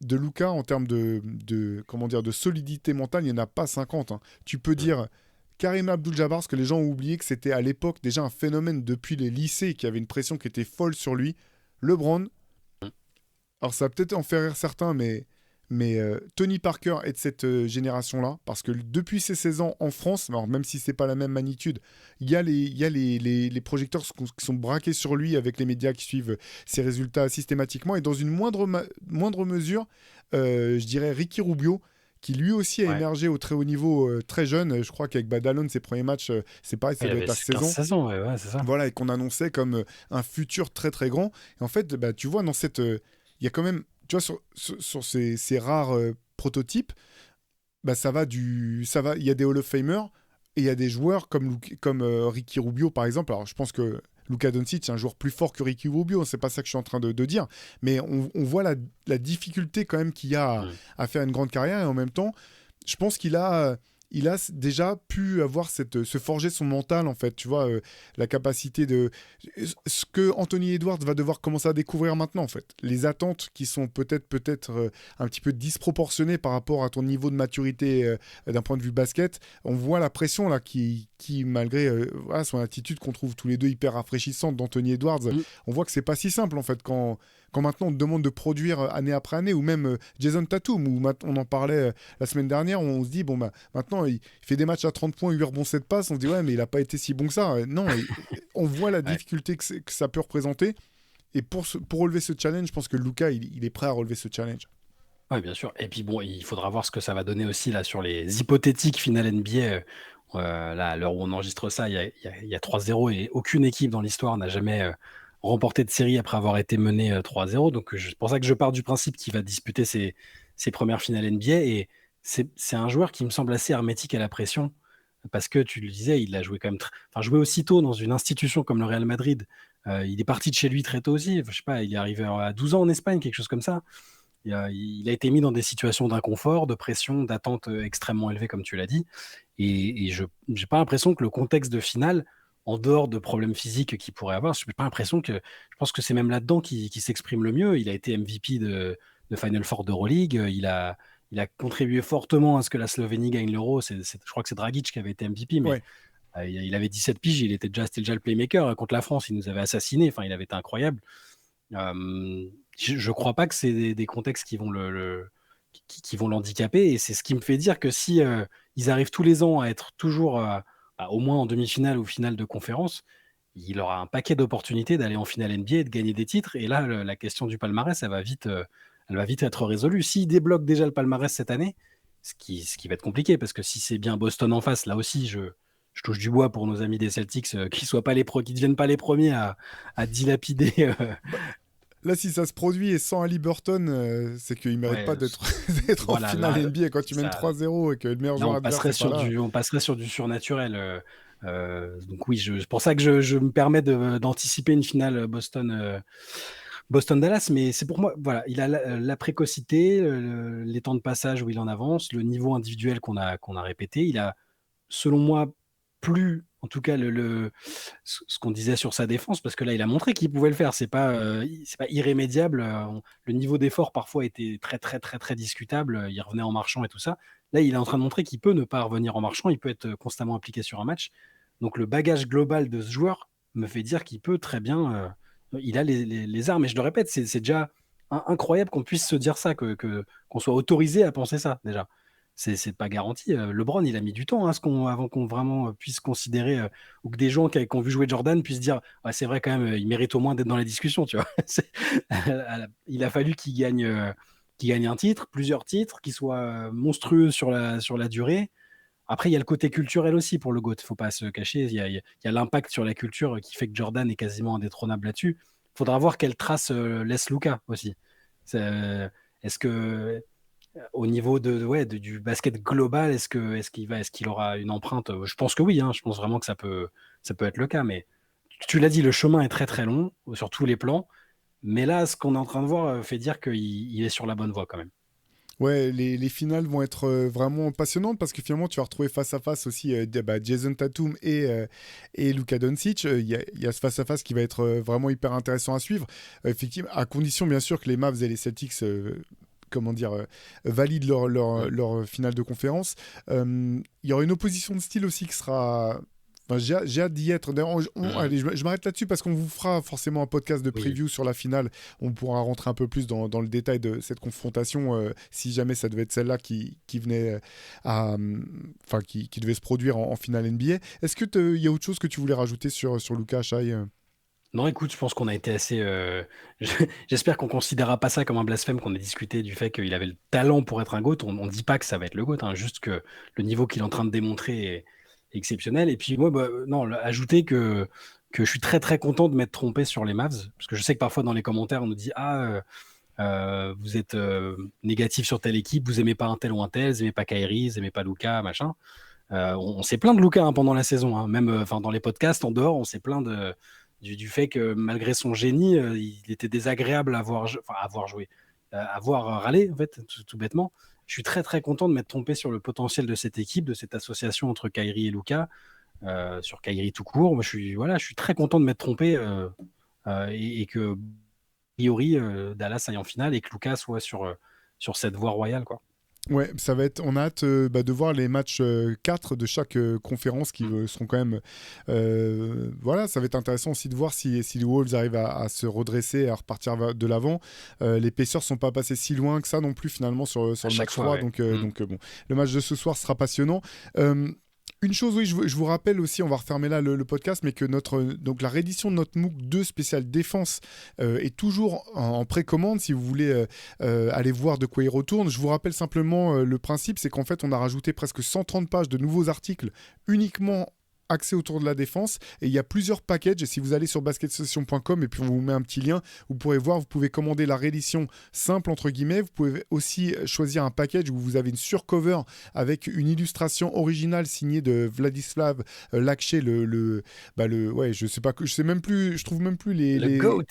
Luka en termes de solidité mentale, il n'y en a pas 50. Tu peux dire Karim Abdul-Jabbar, ce que les gens ont oublié que c'était à l'époque déjà un phénomène depuis les lycées, qui avait une pression qui était folle sur lui. LeBron, alors ça va peut-être en faire rire certains, mais mais Tony Parker est de cette génération-là, parce que depuis ses 16 ans en France, alors même si c'est pas la même magnitude, il y a les projecteurs qui sont braqués sur lui avec les médias qui suivent ses résultats systématiquement, et dans une moindre mesure, je dirais Ricky Rubio, qui lui aussi a émergé au très haut niveau très jeune. Je crois qu'avec Badalone, ses premiers matchs, c'est pareil, ça doit être à 16 ans.
Ouais, c'est ça.
Voilà, et qu'on annonçait comme un futur très très grand. Et en fait, bah, tu vois, dans cette... Il y a quand même, tu vois, sur ces rares prototypes, bah, il y a des Hall of Famers, et il y a des joueurs comme Ricky Rubio, par exemple. Alors, je pense que Luka Doncic est un joueur plus fort que Ricky Rubio, c'est pas ça que je suis en train de dire, mais on voit la difficulté quand même qu'il y a à faire une grande carrière, et en même temps, je pense qu'il a déjà pu avoir se forger son mental, en fait, tu vois, la capacité de... Ce que Anthony Edwards va devoir commencer à découvrir maintenant, en fait. Les attentes qui sont peut-être un petit peu disproportionnées par rapport à ton niveau de maturité d'un point de vue basket. On voit la pression, là, qui malgré voilà, son attitude qu'on trouve tous les deux hyper rafraîchissante d'Anthony Edwards, on voit que c'est pas si simple, en fait, quand maintenant on te demande de produire année après année, ou même Jason Tatum, où on en parlait la semaine dernière, où on se dit, bon, bah, maintenant il fait des matchs à 30 points, 8 rebonds, 7 passes, on se dit, ouais, mais il n'a pas été si bon que ça. Non, on voit la difficulté que ça peut représenter, et pour relever ce challenge, je pense que Luka, il est prêt à relever ce challenge.
Oui, bien sûr. Et puis bon, il faudra voir ce que ça va donner aussi là sur les hypothétiques finales NBA. Là, à l'heure où on enregistre ça, il y a 3-0 et aucune équipe dans l'histoire n'a jamais remporté de série après avoir été menée 3-0. Donc c'est pour ça que je pars du principe qu'il va disputer ses premières finales NBA. Et c'est un joueur qui me semble assez hermétique à la pression, parce que tu le disais, il a joué quand même joué aussitôt dans une institution comme le Real Madrid. Il est parti de chez lui très tôt aussi. Je sais pas, il est arrivé à 12 ans en Espagne, quelque chose comme ça. Il a été mis dans des situations d'inconfort, de pression, d'attente extrêmement élevée, comme tu l'as dit. Et je n'ai pas l'impression que le contexte de finale, en dehors de problèmes physiques qu'il pourrait avoir, je n'ai pas l'impression que... Je pense que c'est même là-dedans qu'il s'exprime le mieux. Il a été MVP de Final Four d'Euroleague. Il a contribué fortement à ce que la Slovénie gagne l'Euro. Je crois que c'est Dragic qui avait été MVP, mais il avait 17 piges. C'était déjà le playmaker. Contre la France, il nous avait assassinés. Enfin, il avait été incroyable. Je crois pas que c'est des contextes qui vont qui vont l'handicaper, et c'est ce qui me fait dire que si ils arrivent tous les ans à être toujours au moins en demi-finale ou finale de conférence, il aura un paquet d'opportunités d'aller en finale NBA et de gagner des titres. Et là, la question du palmarès, elle va vite être résolue. S'il débloque déjà le palmarès cette année, ce qui va être compliqué, parce que si c'est bien Boston en face, là aussi, je touche du bois pour nos amis des Celtics, qu'ils ne deviennent pas les premiers à dilapider.
Là, si ça se produit et sans Haliburton, c'est qu'il ne mérite pas d'être voilà, en finale NBA. Quand tu mènes 3-0 et que le meilleur joueur adverse
on passerait sur du surnaturel. Donc oui, c'est pour ça que je me permets d'anticiper une finale Boston-Dallas, mais c'est pour moi, voilà, il a la précocité, les temps de passage où il en avance, le niveau individuel qu'on a répété. Il a, selon moi, plus, en tout cas, ce qu'on disait sur sa défense, parce que là, il a montré qu'il pouvait le faire. C'est pas irrémédiable. Le niveau d'effort, parfois, était très, très, très, très discutable. Il revenait en marchant et tout ça. Là, il est en train de montrer qu'il peut ne pas revenir en marchant. Il peut être constamment impliqué sur un match. Donc, le bagage global de ce joueur me fait dire qu'il peut très bien... il a les armes. Et je le répète, c'est déjà incroyable qu'on puisse se dire ça, qu'on soit autorisé à penser ça, déjà. C'est pas garanti. LeBron, il a mis du temps avant qu'on vraiment puisse considérer, ou que des gens qui ont vu jouer Jordan puissent dire c'est vrai quand même, il mérite au moins d'être dans la discussion, tu vois. Il a fallu qu'il gagne un titre, plusieurs titres, qu'il soit monstrueux sur la durée. Après, il y a le côté culturel aussi pour le GOAT, il ne faut pas se cacher. Il y a l'impact sur la culture qui fait que Jordan est quasiment indétrônable là-dessus. Il faudra voir quelle trace laisse Luka aussi. Est-ce que au niveau du basket global, est-ce qu'il aura une empreinte? Je pense que oui, je pense vraiment que ça peut être le cas, mais tu l'as dit, le chemin est très très long sur tous les plans, mais là, ce qu'on est en train de voir fait dire qu'il est sur la bonne voie quand même.
Ouais, les finales vont être vraiment passionnantes, parce que finalement, tu vas retrouver face à face aussi Jason Tatum et Luka Doncic. Il y a ce face à face qui va être vraiment hyper intéressant à suivre. Effectivement, à condition bien sûr que les Mavs et les Celtics valident leur finale de conférence. Il y aura une opposition de style aussi qui sera Enfin, j'ai hâte d'y être. D'ailleurs, allez, je m'arrête là-dessus parce qu'on vous fera forcément un podcast de preview sur la finale. On pourra rentrer un peu plus dans le détail de cette confrontation si jamais ça devait être celle-là qui venait qui devait se produire en finale NBA. Est-ce que y a autre chose que tu voulais rajouter sur Luka, Shai?
Non, écoute, je pense qu'on a été assez. J'espère qu'on considérera pas ça comme un blasphème, qu'on a discuté du fait qu'il avait le talent pour être un GOAT. On dit pas que ça va être le GOAT, hein, juste que le niveau qu'il est en train de démontrer est exceptionnel. Et puis moi, ajouter que je suis très très content de m'être trompé sur les Mavs, parce que je sais que parfois dans les commentaires on nous dit vous êtes négatif sur telle équipe, vous aimez pas un tel ou un tel, vous aimez pas Kyrie, vous aimez pas Luka, machin. On s'est plaint de Luka pendant la saison, hein. Même dans les podcasts en dehors, on s'est plaint du fait que malgré son génie, il était désagréable à voir jouer, à voir râler en fait, tout bêtement. Je suis très très content de m'être trompé sur le potentiel de cette équipe, de cette association entre Kyrie et Luka, sur Kyrie tout court. Moi, je suis très content de m'être trompé et que, a priori, Dallas aille en finale et que Luka soit sur cette voie royale, quoi.
Ouais, ça va être. On a hâte de voir les matchs 4 de chaque conférence qui seront quand même. Voilà, ça va être intéressant aussi de voir si les Wolves arrivent à se redresser, à repartir de l'avant. Les Pacers sont pas passés si loin que ça non plus finalement sur le match 3. Ouais. Donc bon, le match de ce soir sera passionnant. Une chose, oui, je vous rappelle aussi, on va refermer là le podcast, mais que la réédition de notre MOOC 2 spécial défense est toujours en précommande si vous voulez aller voir de quoi il retourne. Je vous rappelle simplement le principe, c'est qu'en fait, on a rajouté presque 130 pages de nouveaux articles uniquement axé autour de la défense et il y a plusieurs packages et si vous allez sur basketsession.com et puis on vous met un petit lien, vous pourrez voir, vous pouvez commander la réédition simple entre guillemets, vous pouvez aussi choisir un package où vous avez une surcover avec une illustration originale signée de Vladislav Lakche, je sais même plus, je trouve même plus les
GOAT.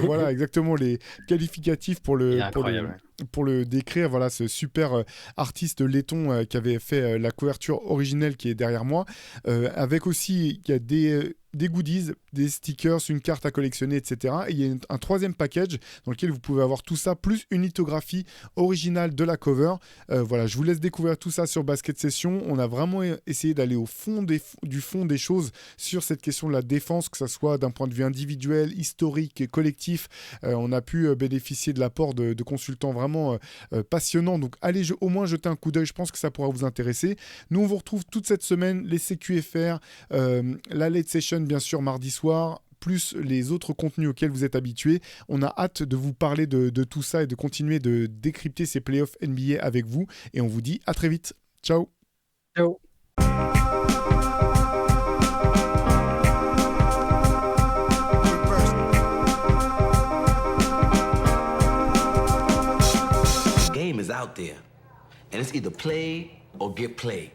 Voilà, exactement, les qualificatifs pour le décrire. Voilà, ce super artiste laiton qui avait fait la couverture originelle qui est derrière moi, avec aussi il y a des goodies, des stickers, une carte à collectionner, etc. Et il y a un troisième package dans lequel vous pouvez avoir tout ça, plus une lithographie originale de la cover. Voilà, je vous laisse découvrir tout ça sur Basket Session. On a vraiment essayé d'aller au fond du fond des choses sur cette question de la défense, que ce soit d'un point de vue individuel, historique et collectif. On a pu bénéficier de l'apport de consultants vraiment passionnants. Donc allez au moins jeter un coup d'œil, je pense que ça pourra vous intéresser. Nous, on vous retrouve toute cette semaine, les CQFR, la Late Session, bien sûr, mardi soir, plus les autres contenus auxquels vous êtes habitués. On a hâte de vous parler de tout ça et de continuer de décrypter ces playoffs NBA avec vous. Et on vous dit à très vite. Ciao.
Ciao.
The game is out there, and it's either play or get played.